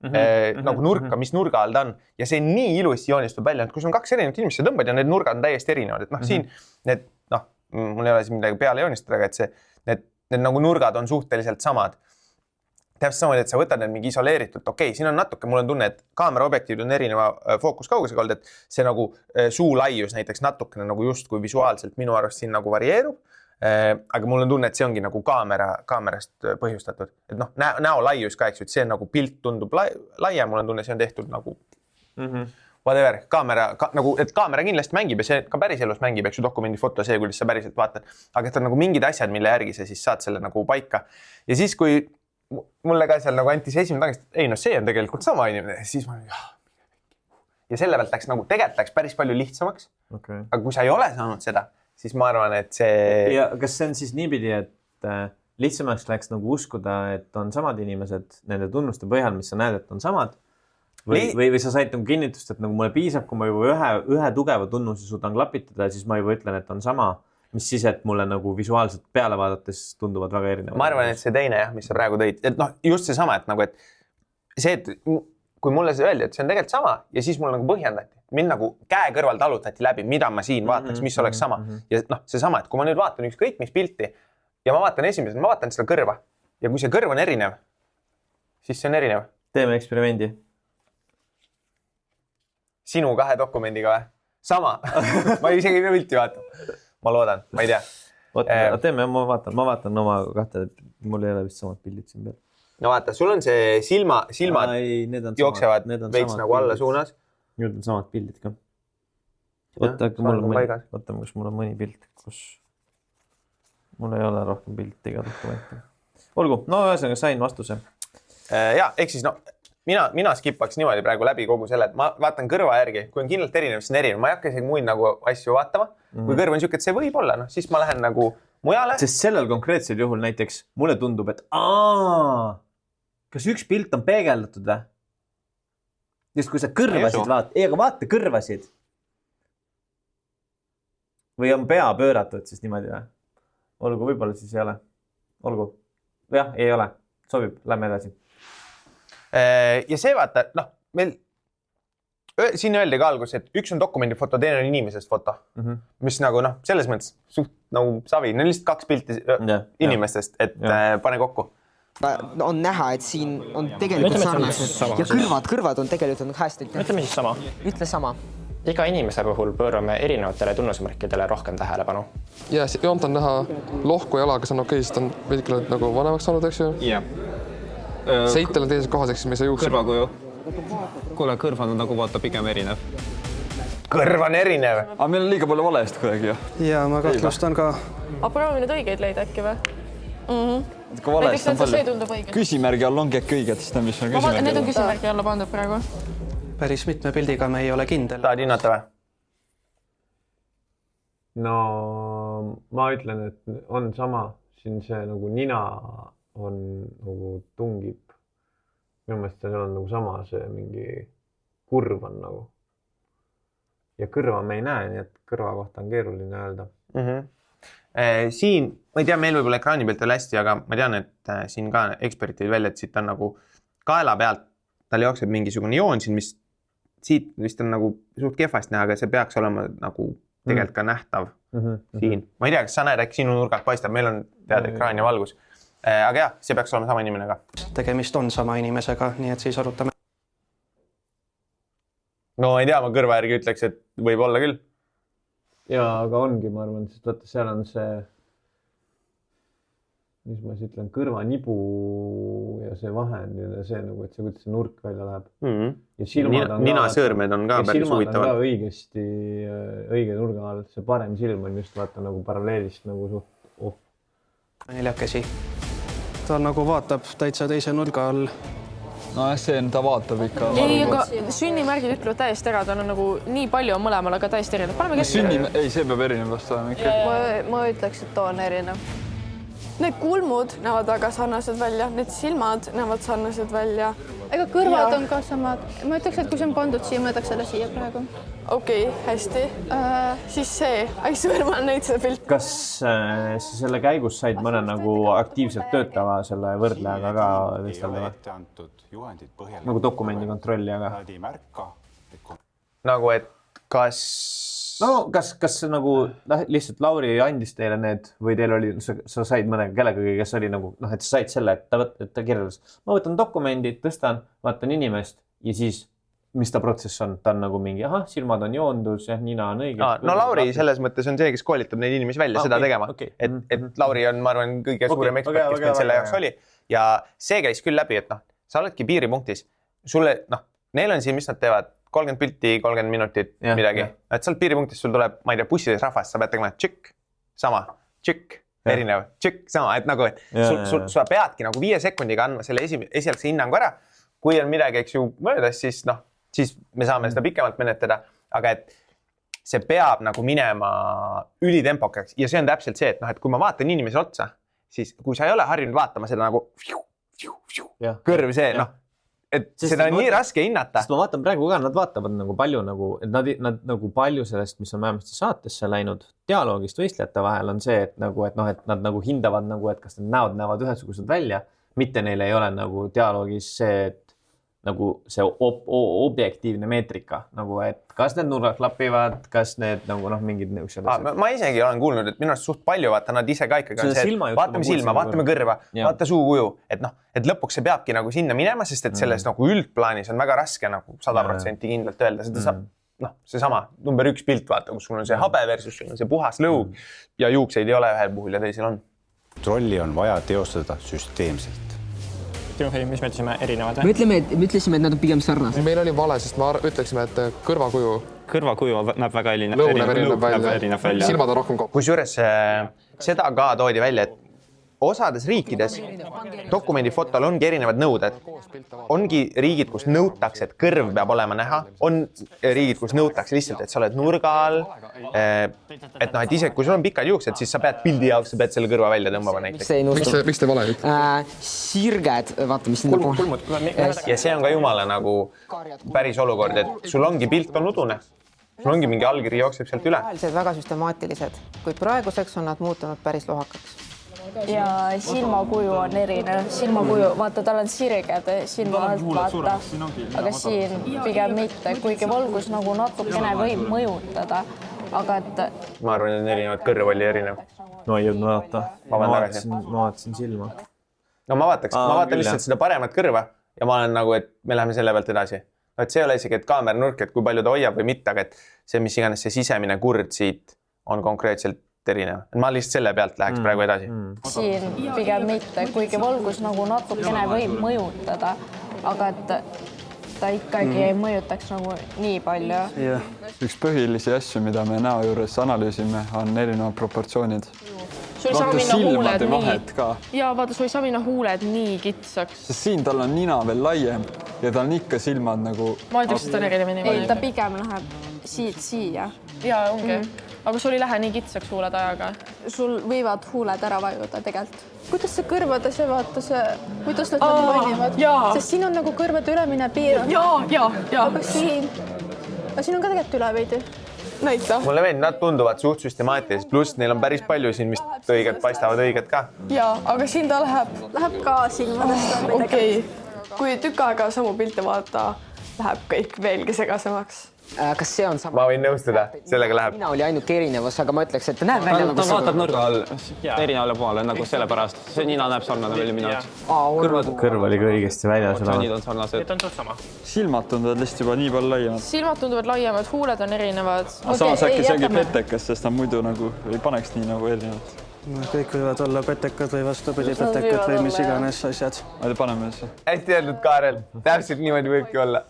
nagu nurka, mis nurga all ta on ja see nii ilusti joonistub välja, et kui sul on 2 erinevat inimest, sa tõmbad ja need nurgad on täiesti erinevad, et noh, siin need, noh, mul ei ole siin midagi peale joonistada, aga et see, need nagu nurgad on suhteliselt samad. Täpselt samamoodi, et sa võtad need mingi isoleeritult, okei, siin on natuke, mul on tunne, et kaamera objektiivid on erineva fookuskaugusega olnud, et see nagu suu laius näiteks natukene nagu just kui visuaalselt minu arust siin nagu varieerub, aga mul on tunne, et see ongi nagu kaamerast põhjustatud. Et noh, näo laius ka, eks ju, et see nagu pilt tundub laiem, mul on tunne, see on tehtud nagu whatever, nagu, et kaamera kindlasti mängib ja see ka päris elus mängib, eks ju, dokumendi foto, see, kuidas sa päriselt vaatad, aga et on nagu mingid asjad, mille järgi sa siis saad selle nagu paika. Ja siis, kui mulle ka seal nagu anti see esimene tagasi, ei no see on tegelikult sama inimene, siis ma ja selle pealt läks nagu, tegelikult läks päris palju lihtsamaks, aga kui sa ei ole saanud seda, siis ma arvan, et see... Ja kas see on siis niipidi, et lihtsamaks läks nagu uskuda, et on samad inimesed nende tunnuste põhjal, mis sa näed, et on samad? Või sa said nagu kinnitust, et nagu mulle piisab, kui ma juba ühe tugeva tunnuse suudan klapitada, siis ma juba ütlen, et on sama, mis siis, et mulle nagu visuaalselt peale vaadates tunduvad väga erinevad. Ma arvan, et see teine jah, mis sa praegu tõid, et noh, just see sama, et nagu, et see, et kui mulle see öeldi, et see on tegelikult sama ja siis mul nagu põhjendati, mind nagu käe kõrval talutati läbi, mida ma siin vaataks, mis oleks sama. Ja noh, see sama, et kui ma nüüd vaatan ükskõik mis pilti ja ma vaatan esimesel, ma vaatan seda kõrva ja kui see kõrv on erinev, siis see on erinev. Teeme eksperimendi. Sinu 2 dokumendiga või? Sama. Ma isegi ei pea pilti vaatama. Ma loodan, ma ei tea. Teeme, ma vaatan oma 2, mul ei ole vist samad pildid siin peal. No vaata, sul on see silmad jooksevad veits nagu alla suunas. Nüüd on samad pildid ka. Võtame, kus mul on mõni pilt, kus mul ei ole rohkem pilti ega dokumenti. Olgu, no ühesõnaga sain vastuse. Ja, ehk siis no, mina skipaks niimoodi praegu läbi kogu selle, et ma vaatan kõrva järgi, kui on kindlalt erinev, siis on erinev. Ma ei hakka isegi muid nagu asju vaatama. Kui kõrv on siuke, et see võib olla, no, siis ma lähen nagu mujale. Sest sellel konkreetsel juhul näiteks mulle tundub, et kas üks pilt on peegeldatud või? Just kui sa kõrvasid vaatad, aga vaata kõrvasid. Või on pea pööratud siis niimoodi või? Olgu, võib-olla siis ei ole. Olgu. Jah, ei ole. Sobib, lähme edasi. Ja see vaata, noh, meil siin öeldi ka algus, et üks on dokumendifoto, teine on inimesest foto, mis nagu noh, selles mõttes suht nagu savi, neil lihtsalt 2 pilti inimestest, et pane kokku. On näha, et siin on tegelikult sarnased ja kõrvad on tegelikult hästi. Ütleme siis sama. Ütle sama. Iga inimese puhul pöörame erinevatele tunnusmärkidele rohkem tähelepanu. Ja joont on näha lohku ja jalaga, see on okei, sest on veidikele nagu vanemaks saanud, eks ju? Jah. Seitel on teises kohas, eks, mis ei juukse. Kõrvakuju. Kuule, kõrv on nagu vaata pigem erinev. Kõrv on erinev? Aga meil on liiga palju valest kuidagi, jah? Ja ma kahtlustan ka. Aga proovime nüüd õigeid leida äkki või? Näiteks see tundub õige. Küsimärgi all ongi äkki õiged, sest mis on küsimärgi all. Need on küsimärgi alla pandud praegu. Päris mitme pildiga me ei ole kindel. Tahad hinnata või? No ma ütlen, et on sama. Siin see nagu nina on nagu tungib. Minu meelest seal on nagu sama see mingi kurv on nagu. Ja kõrva me ei näe, nii et kõrva kohta on keeruline öelda. Siin, ma ei tea, meil võib-olla ekraani pealt oli hästi, aga ma tean, et siin ka eksperdid välja, et siit on nagu kaela pealt, tal jookseb mingisugune joon siin, mis siit vist on nagu suht kehvasti näha, aga see peaks olema nagu tegelikult ka nähtav siin. Ma ei tea, kas sa näed, äkki sinu nurgalt paistab, meil on teada ekraan ja valgus. Aga jah, see peaks olema sama inimene ka. Tegemist on sama inimesega, nii et siis arutame. no ma ei tea, ma kõrva järgi ütleks, et võib olla küll. Jaa, aga ongi, ma arvan, sest vaata, seal on see, mis ma siis ütlen, kõrvanibu ja see vahend ja see nagu, et see, kuidas see nurk välja läheb. Ja ninasõõrmed on ka päris huvitavad. Silmad on ka õigesti õige nurga all. See parem silm on just vaata nagu paralleelist nagu suht off. Neljakesi. Ta nagu vaatab täitsa teise nurga all. No see on, ta vaatab ikka. Ei, aga sünnimärgid ütlevad täiesti ära, ta on nagu nii palju on mõlemal, aga täiesti erinev. Paneme keskele. Ei, see peab erinev vast olema ikka. Ma ütleks, et too on erinev. Need kulmud näevad väga sarnased välja, need silmad näevad sarnased välja. Ega kõrvad on ka samad. Ma ütleks, et kui see on pandud siia, ma jätaks selle siia praegu. Okei, hästi. Siis see, I swear, ma näid seda pilt. Kas selle käigus said mõne nagu aktiivselt töötava selle võrdlejaga ka vestelda? Nagu dokumendi kontrolli, aga... Nagu, et kas... No, kas nagu lihtsalt Lauri andis teile need või teil oli, sa said mõnega kellegagi, kes oli nagu, et sa said selle, et ta kirjeldas. Ma võtan dokumendid, tõstan, vaatan inimest ja siis, mis ta protsess on? Ta on nagu mingi, silmad on joondus, nina on õige. No Lauri selles mõttes on see, kes koolitab neid inimesi välja seda tegema. Et Lauri on, ma arvan, kõige suurem ekspert, kes meil selle jaoks oli. Ja see käis küll läbi, et sa oledki piiripunktis. Sulle, neil on siin, mis nad teevad? 30 pilti, 30 minutit, midagi. Et sealt piiripunktis sul tuleb, ma ei tea, bussides rahvast, sa pead tegema tšükk, sama, tšükk, erinev, tšükk, sama. Et nagu, et sa peadki nagu 5 sekundiga andma selle esialgse hinnangu ära. Kui on midagi, eks ju, möödas, siis me saame seda pikemalt menetleda. Aga et see peab nagu minema ülitempokaks. Ja see on täpselt see, et kui ma vaatan inimese otsa, siis kui sa ei ole harjunud vaatama seda nagu kõrv see, et seda on nii raske hinnata. Sest ma vaatan praegu ka, nad vaatavad nagu palju nagu, et nad nagu palju sellest, mis on vähemasti saatesse läinud dialoogist võistlejate vahel on see, et nad nagu hindavad nagu, et kas need näod näevad ühesugused välja, mitte neil ei ole nagu dialoogis see, et nagu see objektiivne meetrika, nagu et kas need nurgad klapivad, kas need nagu mingid nõuksed. Ma isegi olen kuulnud, et minu arust suht palju vaata, nad ise ka ikkagi on see, et vaatame silma, vaatame kõrva, vaata suukuju, et lõpuks see peabki nagu sinna minema, sest et selles nagu üldplaanis on väga raske nagu 100% kindlalt öelda. Seda saab, see sama number 1 pilt vaata, kus sul on see habe versus sul on see puhas lõug ja juukseid ei ole ühel puhul ja teisel on. Kontrolli on vaja teostada süsteemselt. Mis me ütlesime erinevad? Me ütlesime, et nad on pigem sarnased. Meil oli vale, sest ma ütleksime, et kõrvakuju näeb väga erinev välja. Silmad on rohkem kokku. Kusjuures seda ka toodi välja, et osades riikides dokumendifotol ongi erinevad nõuded. Ongi riigid, kus nõutakse, et kõrv peab olema näha. On riigid, kus nõutakse lihtsalt, et sa oled nurga all. Et ise, kui sul on pikad juuksed, siis sa pead pildi jaoks, sa pead selle kõrva välja tõmbama näiteks. Miks te vale ütlete? Sirged, vaata, mis sinna pool. Ja see on ka jumala nagu päris olukord, et sul ongi pilt on udune. Sul ongi mingi allkiri jookseb sealt üle. Väga süstemaatilised, kuid praeguseks on nad muutunud päris lohakaks. Ja silmakuju on erinev. Silmakuju, vaata, tal on sirged silma alt, vaata. Aga siin pigem mitte, kuigi valgus nagu natukene võib mõjutada. Aga et... Ma arvan, et erinevad kõrv oli erinev. No ei jõudnud vaadata. Ma vaatasin silma. No ma vaatan lihtsalt seda paremat kõrva ja ma olen nagu, et me läheme selle pealt edasi. Et see ei ole isegi, et kaamera nurk, et kui palju ta hoiab või mitte, aga et see, mis iganes see sisemine kurd siit on konkreetselt erinev. Ma lihtsalt selle pealt läheks praegu edasi. Siin pigem mitte, kuigi valgus nagu natukene võib mõjutada, aga et ta ikkagi ei mõjutaks nagu nii palju. Üks põhilisi asju, mida me näo juures analüüsime, on erinevad proportsioonid. Sul ei saa minna huuled nii. Ja vaata, sul ei saa minna huuled nii kitsaks. Sest siin tal on nina veel laiem ja tal on ikka silmad nagu... Ma ütleks, et ta on erinev. Ei, ta pigem läheb siit siia. Ja ongi. Aga sul ei lähe nii kitsaks huuled ajaga? Sul võivad huuled ära vajuda tegelikult. Kuidas see kõrvades ja vaata see, kuidas nad nagu toimivad? Sest siin on nagu kõrvade ülemine piir. Aga siin on ka tegelikult üle veidi. Näita. Mulle meeldib, nad tunduvad suht süstemaatilised, pluss neil on päris palju siin, mis õiged paistavad õiged ka. Jaa, aga siin ta läheb ka silmadest. Okei, kui tükk aega samu pilte vaata, läheb kõik veelgi segasemaks. Kas see on sama? Ma võin nõustuda, sellega läheb. Mina oli ainuke erinevus, aga ma ütleks, et ta näeb välja ta vaatab nurga all erinevale poole, nagu sellepärast. See nina näeb sarnane välja minu jaoks. Kõrv oli ka õigesti väljas. Johnid on sarnased. Need on suht sama. Silmad tunduvad lihtsalt juba nii palju laiemad. Silmad tunduvad laiemad, huuled on erinevad. Samas äkki see ongi petekas, sest ta muidu nagu ei paneks nii nagu erinevalt. Kõik võivad olla petekad või vastupidi petekad või mis iganes asjad. Paneme see. Hästi öeldud, Kaarel. Täpselt niimoodi võibki olla.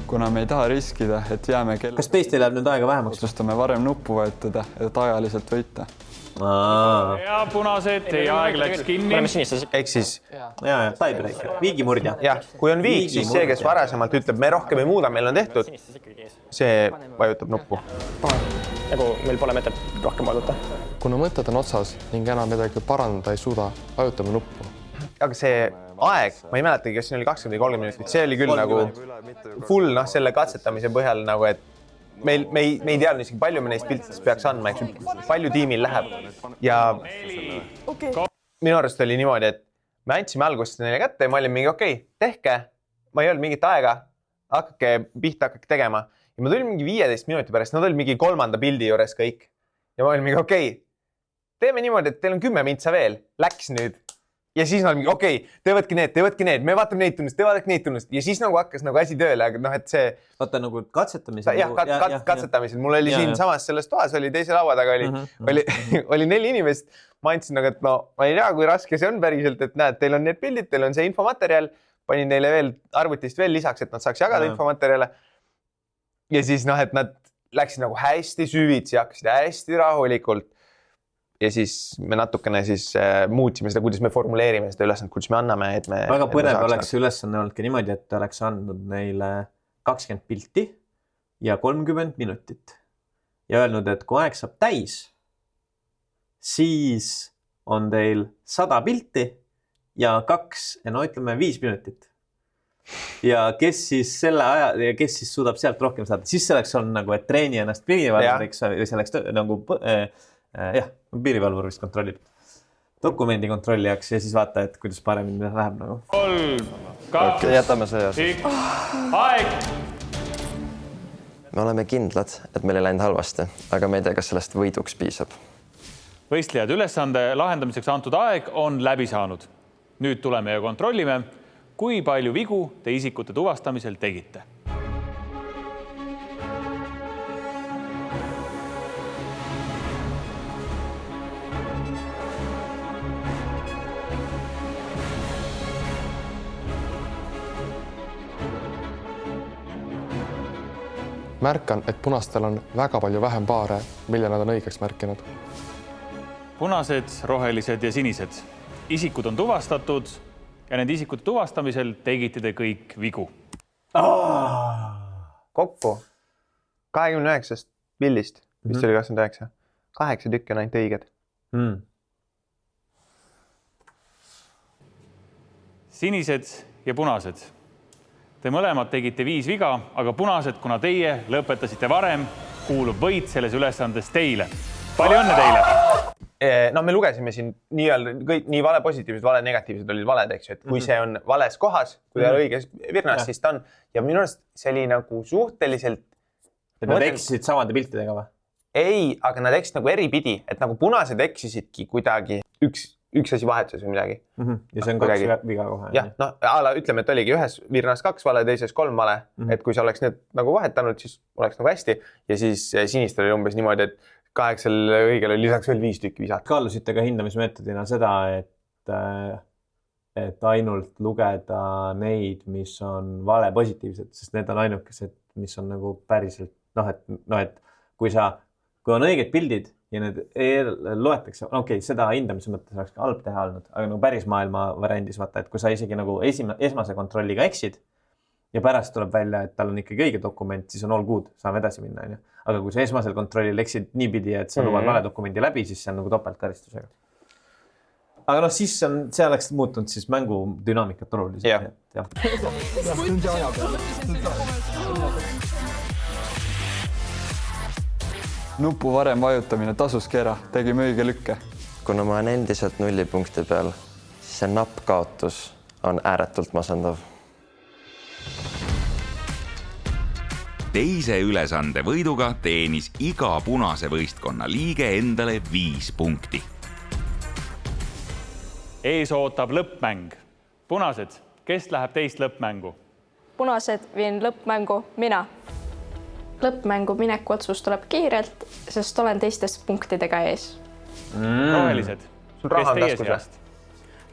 Kuna me ei taha riskida, et jääme kell... Kas teistel läheb nüüd aega vähemaks? Otsustame varem nuppu vajutada, et ajaliselt võita. Ja punased, teie aeg läks kinni. Ehk siis... Ja, tiebreaker. Viigimurdja. Ja, kui on viig, siis see, kes varasemalt ütleb, me rohkem ei muuda, meil on tehtud, see vajutab nuppu. Nagu meil pole mõtet rohkem vajuta. Kuna mõtted on otsas ning enam midagi parandada ei suuda, vajutame nuppu. Aga see aeg, ma ei mäletagi, kas siin oli 20 või 30 minutit, see oli küll nagu full selle katsetamise põhjal, nagu et me ei teadnud isegi palju me neist piltidest peaks andma, palju tiimil läheb. Ja minu arust oli niimoodi, et me andsime algusest neile kätte ja ma olin mingi okei, tehke, ma ei olnud mingit aega, hakake pihta, hakake tegema. Ja ma tulin mingi 15 minuti pärast, nad olid mingi 3. pildi juures kõik. Ja ma olin mingi okei, teeme niimoodi, et teil on 10 mintsa veel, läks nüüd. Ja siis nad mingi, okei, teevadki need, me vaatame neid tunnust, te vaadake neid tunnust. Ja siis nagu hakkas nagu asi tööle, aga noh, et see... Vaata nagu katsetamisel. Jah, katsetamisel. Mul oli siin samas selles toas, oli teise laua taga, oli 4 inimest. Ma andsin nagu, et no, ma ei tea, kui raske see on päriselt, et näed, teil on need pildid, teil on see infomaterjal. Panin neile veel arvutist veel lisaks, et nad saaks jagada infomaterjale. Ja siis noh, et nad läksid nagu hästi süvitsi, hakkasid hästi rahulikult. Ja siis me natukene siis muutsime seda, kuidas me formuleerime seda ülesannet, kuidas me anname, et me... Väga põnev oleks ülesanne olnud ka niimoodi, et oleks andnud neile 20 pilti ja 30 minutit. Ja öelnud, et kui aeg saab täis, siis on teil 100 pilti ja 5 minutit. Ja kes siis selle aja, ja kes siis suudab sealt rohkem saada, siis see oleks olnud nagu, et treeni ennast piirivalvuriks või see oleks nagu... jah, piirivalvur vist kontrollib dokumendi kontrollijaks ja siis vaata, et kuidas paremini läheb nagu. 3, 2, jätame see. Aeg! Me oleme kindlad, et meil ei läinud halvasti, aga me ei tea, kas sellest võiduks piisab. Võistlejad ülesande lahendamiseks antud aeg on läbi saanud. Nüüd tuleme ja kontrollime, kui palju vigu te isikute tuvastamisel tegite. Märkan, et punastel on väga palju vähem paare, mille nad on õigeks märkinud. Punased, rohelised ja sinised. Isikud on tuvastatud ja nende isikute tuvastamisel tegite te kõik vigu. Kokku 29 pildist, vist oli 29, 8 tükki on ainult õiged. Sinised ja punased. Te mõlemad tegite 5 viga, aga punased, kuna teie lõpetasite varem, kuulub võit selles ülesandes teile. Palju õnne teile! No me lugesime siin nii vale positiivsed, vale negatiivsed olid valed, eks ju, et kui see on vales kohas, kui ta on õiges virnas, siis ta on. Ja minu arust see oli nagu suhteliselt... Nad eksisid samade piltidega või? Ei, aga nad eksisid nagu eripidi, et nagu punased eksisidki kuidagi üks asi vahetuses või midagi. Ja see on 2 viga kohe. Jah, no ütleme, et oligi ühes virnas 2 vale, teises 3 vale. Et kui sa oleks need nagu vahetanud, siis oleks nagu hästi. Ja siis sinistel oli umbes niimoodi, et 8 õigel oli lisaks veel 5 tükki visat. Kaalusite ka hindamismeetodina seda, et ainult lugeda neid, mis on vale positiivsed, sest need on ainukesed, mis on nagu päriselt, et kui on õiged pildid, ja need loetakse, seda hindamise mõttes oleks ka halb teha olnud, aga nagu päris maailma variandis vaata, et kui sa isegi nagu esmase kontrolliga eksid ja pärast tuleb välja, et tal on ikkagi õige dokument, siis on all good, saame edasi minna. Aga kui sa esmasel kontrollil eksid niipidi, et sa lubad vale dokumendi läbi, siis see on nagu topeltkaristusega. Aga siis see oleks muutunud siis mängu dünaamikat oluliselt. Nupu varem vajutamine tasuski ära, tegime õige lükke. Kuna ma olen endiselt 0 punkti peal, siis see napp kaotus on ääretult masendav. teise ülesande võiduga teenis iga punase võistkonna liige endale 5 punkti. Ees ootab lõppmäng. Punased, kes läheb teist lõppmängu? Punased viin lõppmängu mina. Lõppmängu mineku otsus tuleb kiirelt, sest olen teistest punktidega ees. Rohelised, kes teie seast?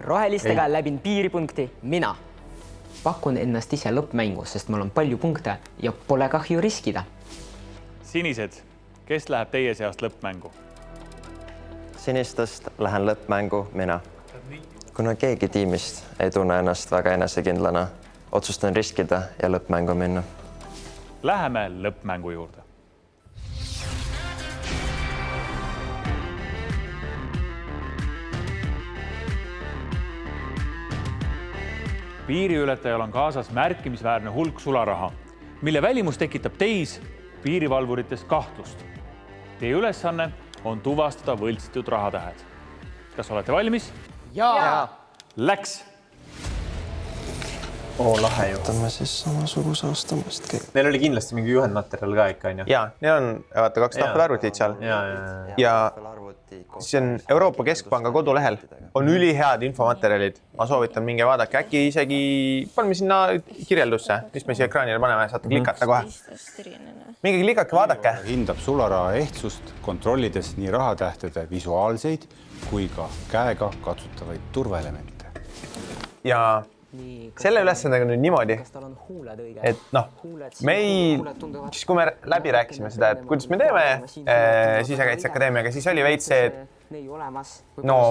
Rohelistega läbin piiripunkti mina. Pakun ennast ise lõppmängu, sest mul on palju punkte ja pole kahju riskida. Sinised, kes läheb teie seast lõppmängu? Sinistest lähen lõppmängu mina. Kuna keegi tiimist ei tunne ennast väga enesekindlana, otsustan riskida ja lõppmängu minna. Läheme lõppmängu juurde. Piiriületajal on kaasas märkimisväärne hulk sularaha, mille välimus tekitab teis piirivalvurites kahtlust. Teie ülesanne on tuvastada võltsitud rahatähed. Kas olete valmis? Jaa! Läks! Lahe ju. Võtame siis samasuguse astamast kõik. Neil oli kindlasti mingi juhendmaterjal ka ikka, on ju? Jaa, neil on vaata 2 tahvelarvutit seal. Ja see on Euroopa Keskpanga kodulehel. On ülihead infomaterjalid. Ma soovitan minge vaadake, äkki isegi paneme sinna kirjeldusse, mis me siia ekraanile paneme, saate klikata kohe. Minge klikake, vaadake. Hindab sularaha ehtsust, kontrollides nii rahatähtede visuaalseid kui ka käega katsutavaid turvaelemente. Ja selle ülesandega nüüd niimoodi, et meil, siis kui me läbi rääkisime seda, et kuidas me teeme Sisekaitseakadeemiaga, siis oli veits see, et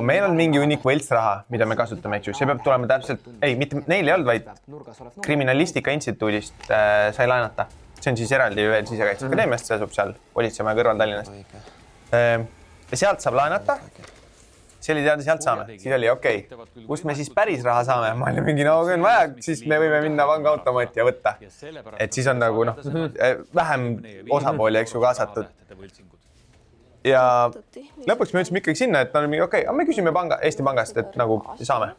meil on mingi hunnik võltsraha, mida me kasutame, eks ju. See peab tulema täpselt, mitte neil ei olnud, vaid Kriminalistika Instituudist sai laenata. See on siis eraldi veel Sisekaitseakadeemiast, see asub seal Politseimaja kõrval Tallinnast. Sealt saab laenata. See oli teada, sealt saame. Siis oli okei. Kust me siis päris raha saame? Ma olin mingi, kui on vaja, siis me võime minna pangaautomaati ja võtta. Et siis on nagu vähem osapooli, eks ju, kaasatud. Ja lõpuks me ütlesime ikkagi sinna, et on mingi okei, me küsime Eesti Pangast, et nagu saame.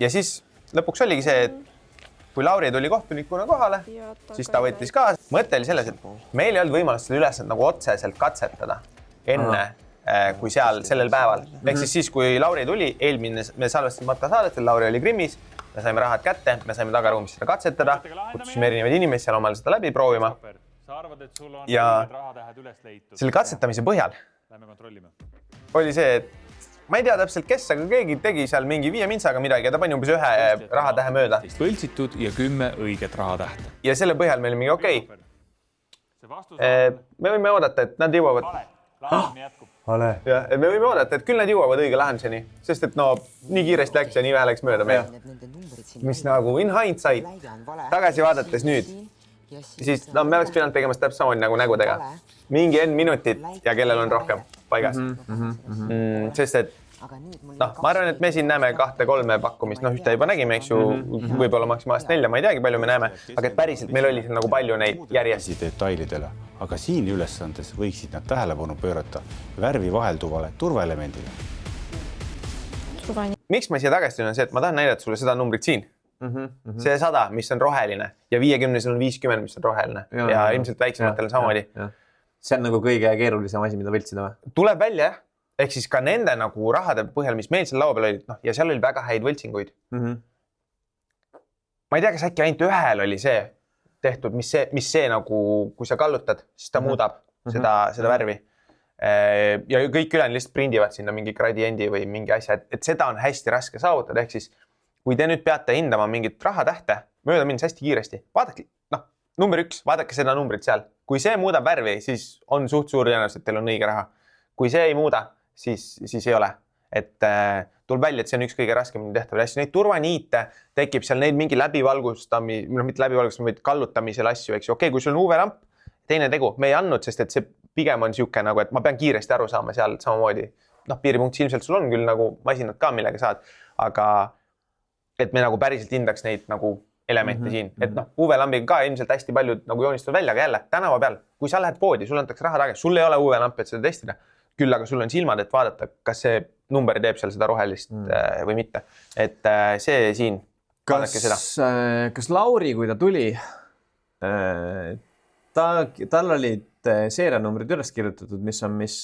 Ja siis lõpuks oligi see, et kui Lauri tuli kohtunikuna kohale, siis ta võttis ka. Mõte oli selles, et meil ei olnud võimalust seda ülesand nagu otseselt katsetada enne kui seal sellel päeval. Ehk siis, kui Lauri tuli, me salvestasime matkasaadetel, Lauri oli Krimmis, me saime rahad kätte, me saime tagaruumis seda katsetada, kutsusime erinevaid inimesi seal omal seda läbi proovima. Ja selle katsetamise põhjal oli see, et ma ei tea täpselt kes, aga keegi tegi seal mingi 5 mintsaga midagi ja ta pani umbes 1 rahatähe mööda. Võltsitud ja 10 õiget rahatähte. Ja selle põhjal meil oli mingi okei. Me võime oodata, et nad jõuavad. Ja, me võime oodata, et küll nad jõuavad õige lahenduseni, sest et nii kiiresti läks ja nii vähe läks mööda meil. Mis nagu in hindsight, tagasi vaadates nüüd, siis me oleks pidanud tegema täpselt samamoodi nagu nägudega. Mingi N minutit ja kellel on rohkem paigas. Sest et ma arvan, et me siin näeme 2-3 pakkumist, ühte juba nägime, eks ju, võib-olla maksimaalselt 4, ma ei teagi, palju me näeme, aga et päriselt meil oli nagu palju neid järjest. Detailidele, aga siin ülesandes võiksid nad tähelepanu pöörata värvi vahelduvale turvaelemendile. Miks ma siia tagasi on see, et ma tahan näidata sulle seda numbrit siin. See 100, mis on roheline ja 50 on 50, mis on roheline ja ilmselt väiksematel samamoodi. See on nagu kõige keerulisem asi, mida võltsida või? Tuleb välja, jah. Ehk siis ka nende nagu rahade põhjal, mis meil seal laua peal olid, ja seal oli väga häid võltsinguid. Ma ei tea, kas äkki ainult ühel oli see tehtud, mis see nagu, kui sa kallutad, siis ta muudab seda värvi. Ja kõik ülejäänud lihtsalt prindivad sinna mingi gradiendi või mingi asja, et seda on hästi raske saavutada. Ehk siis, kui te nüüd peate hindama mingit rahatähte, mööda minnes hästi kiiresti, vaadake, number 1, vaadake seda numbrit seal. Kui see muudab värvi, siis on suht suur tõenäosus, et teil on õige raha. Kui see ei muuda, siis ei ole. Et tuleb välja, et see on üks kõige raskemini tehtavaid asju. Neid turvaniite tekib seal neid mingi mitte läbivalgustamisel, vaid kallutamisel asju, eks ju. Okei, kui sul on UV-lamp, teine tegu, me ei andnud, sest et see pigem on siuke nagu, et ma pean kiiresti aru saama seal samamoodi. Piiripunktis ilmselt sul on küll nagu masinad ka, millega saad, aga et me nagu päriselt hindaks neid nagu elemente siin. Et UV-lambiga ka ilmselt hästi palju nagu joonistud välja, aga jälle tänava peal, kui sa lähed poodi, sul antakse raha tagasi, sul ei ole UV-lampi, et seda testida. Küll, aga sul on silmad, et vaadata, kas see number teeb seal seda rohelist või mitte. Et see siin, vaadake seda. Kas Lauri, kui ta tuli, tal olid seerianumbrid üles kirjutatud, mis on mis?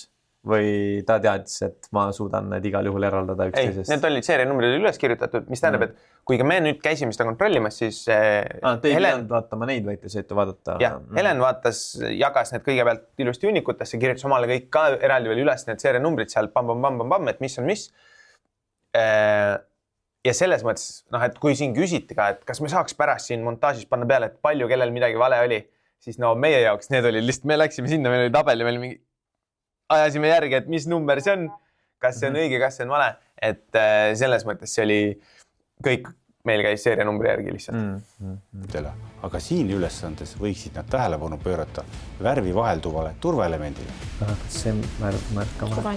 Või ta teadis, et ma suudan need igal juhul eraldada üksteisest? Ei, need olid seerianumbrid üles kirjutatud, mis tähendab, et kui ka me nüüd käisime seda kontrollimas, siis Te ei pidanud vaatama neid, vaid te saite vaadata. Jah, Helen vaatas, jagas need kõigepealt ilusti hunnikutesse, kirjutas omale kõik ka eraldi veel üles need seerianumbrid seal, pam, et mis on mis. Ja selles mõttes, et kui siin küsiti ka, et kas me saaks pärast siin montaažis panna peale, et palju kellel midagi vale oli, siis meie jaoks need olid lihtsalt, me läksime sinna, meil oli tabel ja meil mingi ajasime järgi, et mis number see on, kas see on õige, kas see on vale, et selles mõttes see oli kõik, meil käis seerianumbri järgi lihtsalt. Aga siin ülesandes võiksid nad tähelepanu pöörata värvi vahelduvale turvaelemendile. Kas see märkama?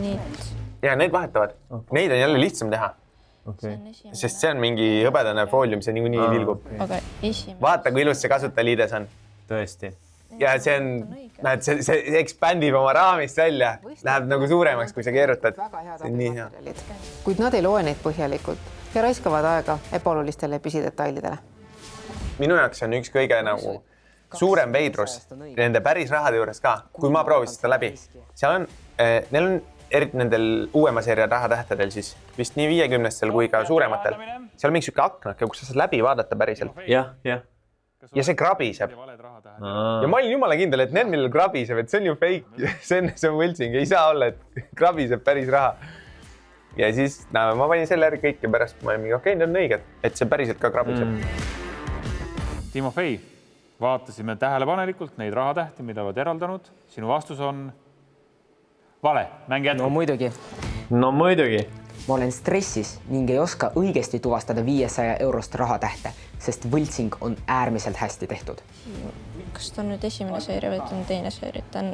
Ja need vahetavad. Neid on jälle lihtsam teha. Sest see on mingi hõbedane foolium, see niikuinii vilgub. Vaata, kui ilus see kasutajaliides on. Tõesti. Ja see on, see ekspandib oma raamist välja, läheb nagu suuremaks, kui sa keerutad. See on nii hea. Kuid nad ei loe neid põhjalikult ja raiskavad aega ebaolulistele pisidetailidele. Minu jaoks on üks kõige nagu suurem veidrus nende päris rahade juures ka, kui ma proovisin seda läbi. Seal on, neil on eriti nendel uuema seeria rahatähtedel siis, vist nii 50-stel kui ka suurematel. Seal on mingi süke aknake, kus sa saad läbi vaadata päriselt. Jah. Ja see krabiseb. Ja ma olin jumala kindel, et need millel krabiseb, et see on ju fake, see on võltsing, ei saa olla, et krabiseb päris raha. Ja siis ma panin selle järgi kõik ja pärast ma olin mingi, okei, need on õiged, et see päriselt ka krabiseb. Timofei, vaatasime tähelepanelikult neid rahatähti, mida oled eraldanud. Sinu vastus on vale. Mängi jätkub. No muidugi. Ma olen stressis ning ei oska õigesti tuvastada 500 eurost rahatähte, sest võltsing on äärmiselt hästi tehtud. Kas ta on nüüd esimene seeria või ta on teine seeria? Ta on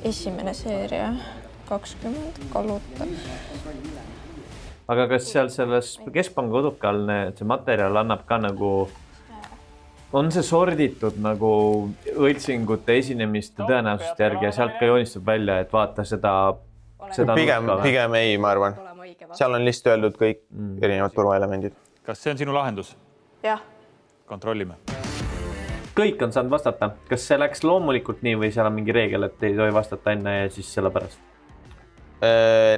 esimene seeria, 20 kaluta. Aga kas seal selles keskpanga kodukal see materjal annab ka nagu, on see sorditud nagu võltsingute esinemiste tõenäosuste järgi ja sealt ka joonistab välja, et vaata seda Pigem ei, ma arvan. Seal on lihtsalt öeldud kõik erinevad turvaelemendid. Kas see on sinu lahendus? Jah. Kontrollime. Kõik on saanud vastata. Kas see läks loomulikult nii või seal on mingi reegel, et ei tohi vastata enne ja siis selle pärast?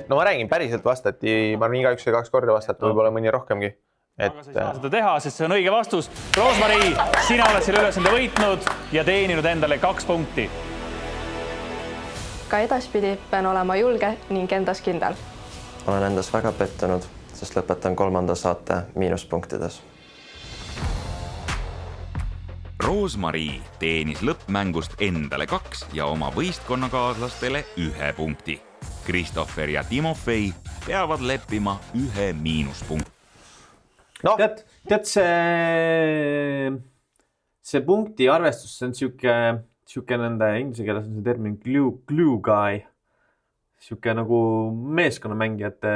No ma räägin, päriselt vastati. Ma arvan, igaüks sai 2 korda vastata, võib-olla mõni rohkemgi. Aga sa ei saa seda teha, sest see on õige vastus. Roosmarii, sina oled selle ülesande võitnud ja teeninud endale 2 punkti. Ka edaspidi pean olema julge ning endas kindel. Olen endas väga pettunud, sest lõpetan 3. saate miinuspunktides. Roosmarii teenis lõppmängust endale 2 ja oma võistkonnakaaslastele 1 punkti. Kristoffer ja Timofei peavad leppima 1 miinuspunkt. No. Tead see punkti arvestus, see on siuke nende inglise keeles on see termin glue guy. Siuke nagu meeskonnamängijate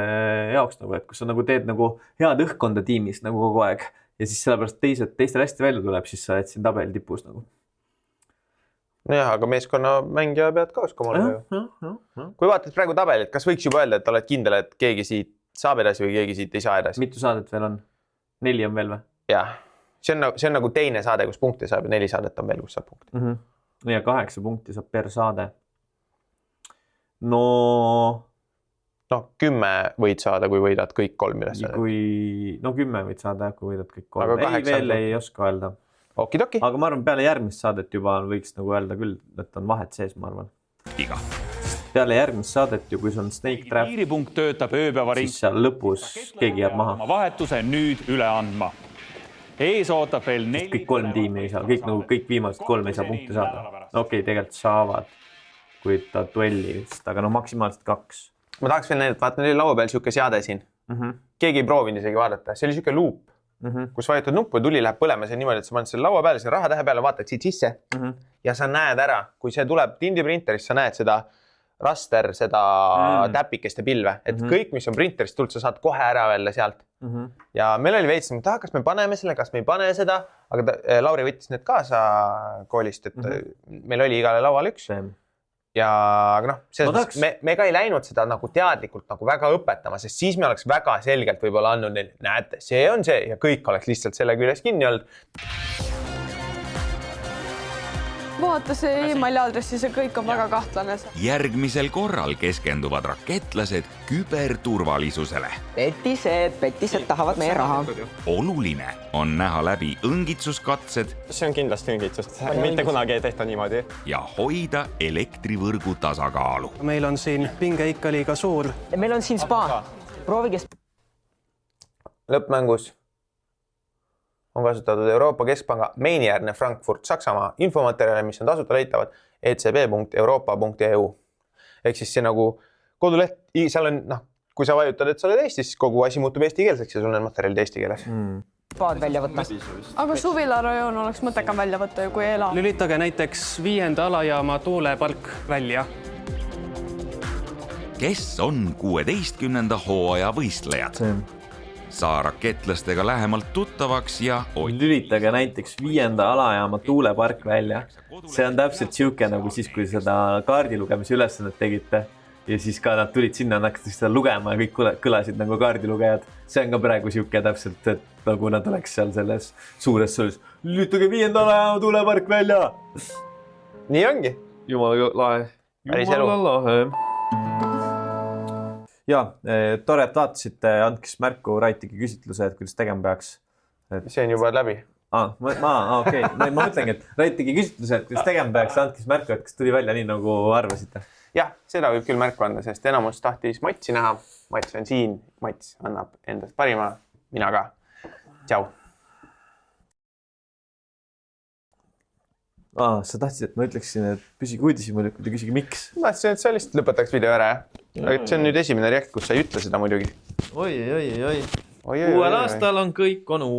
jaoks, nagu, et kus sa nagu teed nagu head õhkkonda tiimis nagu kogu aeg ja siis sellepärast teistel hästi välja tuleb, siis sa oled siin tabeli tipus nagu. Nojah, aga meeskonnamängija pead ka oskama olla. Kui vaatad praegu tabelit, kas võiks juba öelda, et oled kindel, et keegi siit saab edasi või keegi siit ei saa edasi? Mitu saadet veel on? 4 on veel või? Jah, see on nagu teine saade, kus punkte saab ja 4 saadet on veel, kus saab punkte. Ja 8 punkti saab per saade. No 10 võid saada, kui võidad kõik 3 üles. No 10 võid saada, kui võidad kõik 3. Ei, veel ei oska öelda. Okidoki. Aga ma arvan, peale järgmist saadet juba võiks nagu öelda küll, et on vahet sees, ma arvan. Iga. Peale järgmist saadet ju, kui see on Snake Trap, piiripunkt töötab ööpäevaring. Siis seal lõpus keegi jääb maha. Vahetuse nüüd üle andma. Ees ootab veel 4. Kõik 3 tiimi ei saa, kõik viimased 3 ei saa punkte saada. Okei, tegelikult saavad, kui ta duelli vist, aga maksimaalselt 2. Ma tahaks veel näidata, vaata, neil laua peal siuke seade siin. Keegi ei proovinud isegi vaadata. See oli siuke luup, kus vajutad nuppu ja tuli läheb põlema. See niimoodi, et sa paned selle laua peale, selle rahatähe peale, vaatad siit sisse ja sa näed ära, kui see tuleb tindiprinterist, sa näed seda raster, seda täpikeste pilve, et kõik, mis on printerist tulnud, sa saad kohe ära välja sealt. Ja meil oli veits, et kas me paneme selle, kas me ei pane seda, aga Lauri võttis need kaasa koolist, et meil oli igale lauale 1. Ja me ka ei läinud seda nagu teadlikult nagu väga õpetama, sest siis me oleks väga selgelt võib-olla andnud neile, näete, see on see ja kõik oleks lihtsalt selle küljes kinni olnud. vaata see emaili aadressi, see kõik on väga kahtlane. Järgmisel korral keskenduvad raketlased küberturvalisusele. Petised tahavad meie raha. Oluline on näha läbi õngitsuskatsed. See on kindlasti õngitsust. Mitte kunagi ei tehta niimoodi. Ja hoida elektrivõrgu tasakaalu. Meil on siin pinge ikka liiga suur. Meil on siin spa. Proovige. Lõppmängus on kasutatud Euroopa Keskpanga meinijärgne Frankfurt Saksamaa infomaterjale, mis on tasuta leitavad ecb.europa.eu. Ehk siis see nagu koduleht, seal on, kui sa vajutad, et sa oled Eestis, siis kogu asi muutub eesti keelseks ja sul on materjalid eesti keeles. Paad välja võtta. Aga Suvila-rajoon oleks mõttekam välja võtta, kui ela. Lülitage näiteks 5. alajaama tuulepark välja. Kes on 16. hooaja võistlejad? Saa raketlastega lähemalt tuttavaks ja lülitage näiteks 5. alajaama tuulepark välja. See on täpselt siuke nagu siis, kui seda kaardilugemise ülesannet tegite ja siis ka nad tulid sinna, hakkasid seda lugema ja kõik kõlasid nagu kaardilugejad. See on ka praegu siuke täpselt, et nagu nad oleks seal selles suures sõlis. Lülitage 5. alajaama tuulepark välja! Nii ongi. Jumala lahe. Jumala lahe. Ja, tore, et vaatasite, andkis märku Raitigi küsitluse, et kuidas tegema peaks. See on juba läbi. Okei. Ma mõtlengi, et Raitigi küsitluse, et kuidas tegema peaks, andkis märku, et kas tuli välja nii, nagu arvasite. Jah, seda võib küll märku anda, sest enamus tahtis Matsi näha. Mats on siin, Mats annab endast parima, mina ka. Tšau. Sa tahtsid, et ma ütleksin, et püsige uudishimu lükkida, küsige miks. Ma tahtsin, et sa lihtsalt lõpetaks video ära. See on nüüd esimene reakt, kus sa ei ütle seda muidugi. Oi. Uuel aastal on kõik on uus.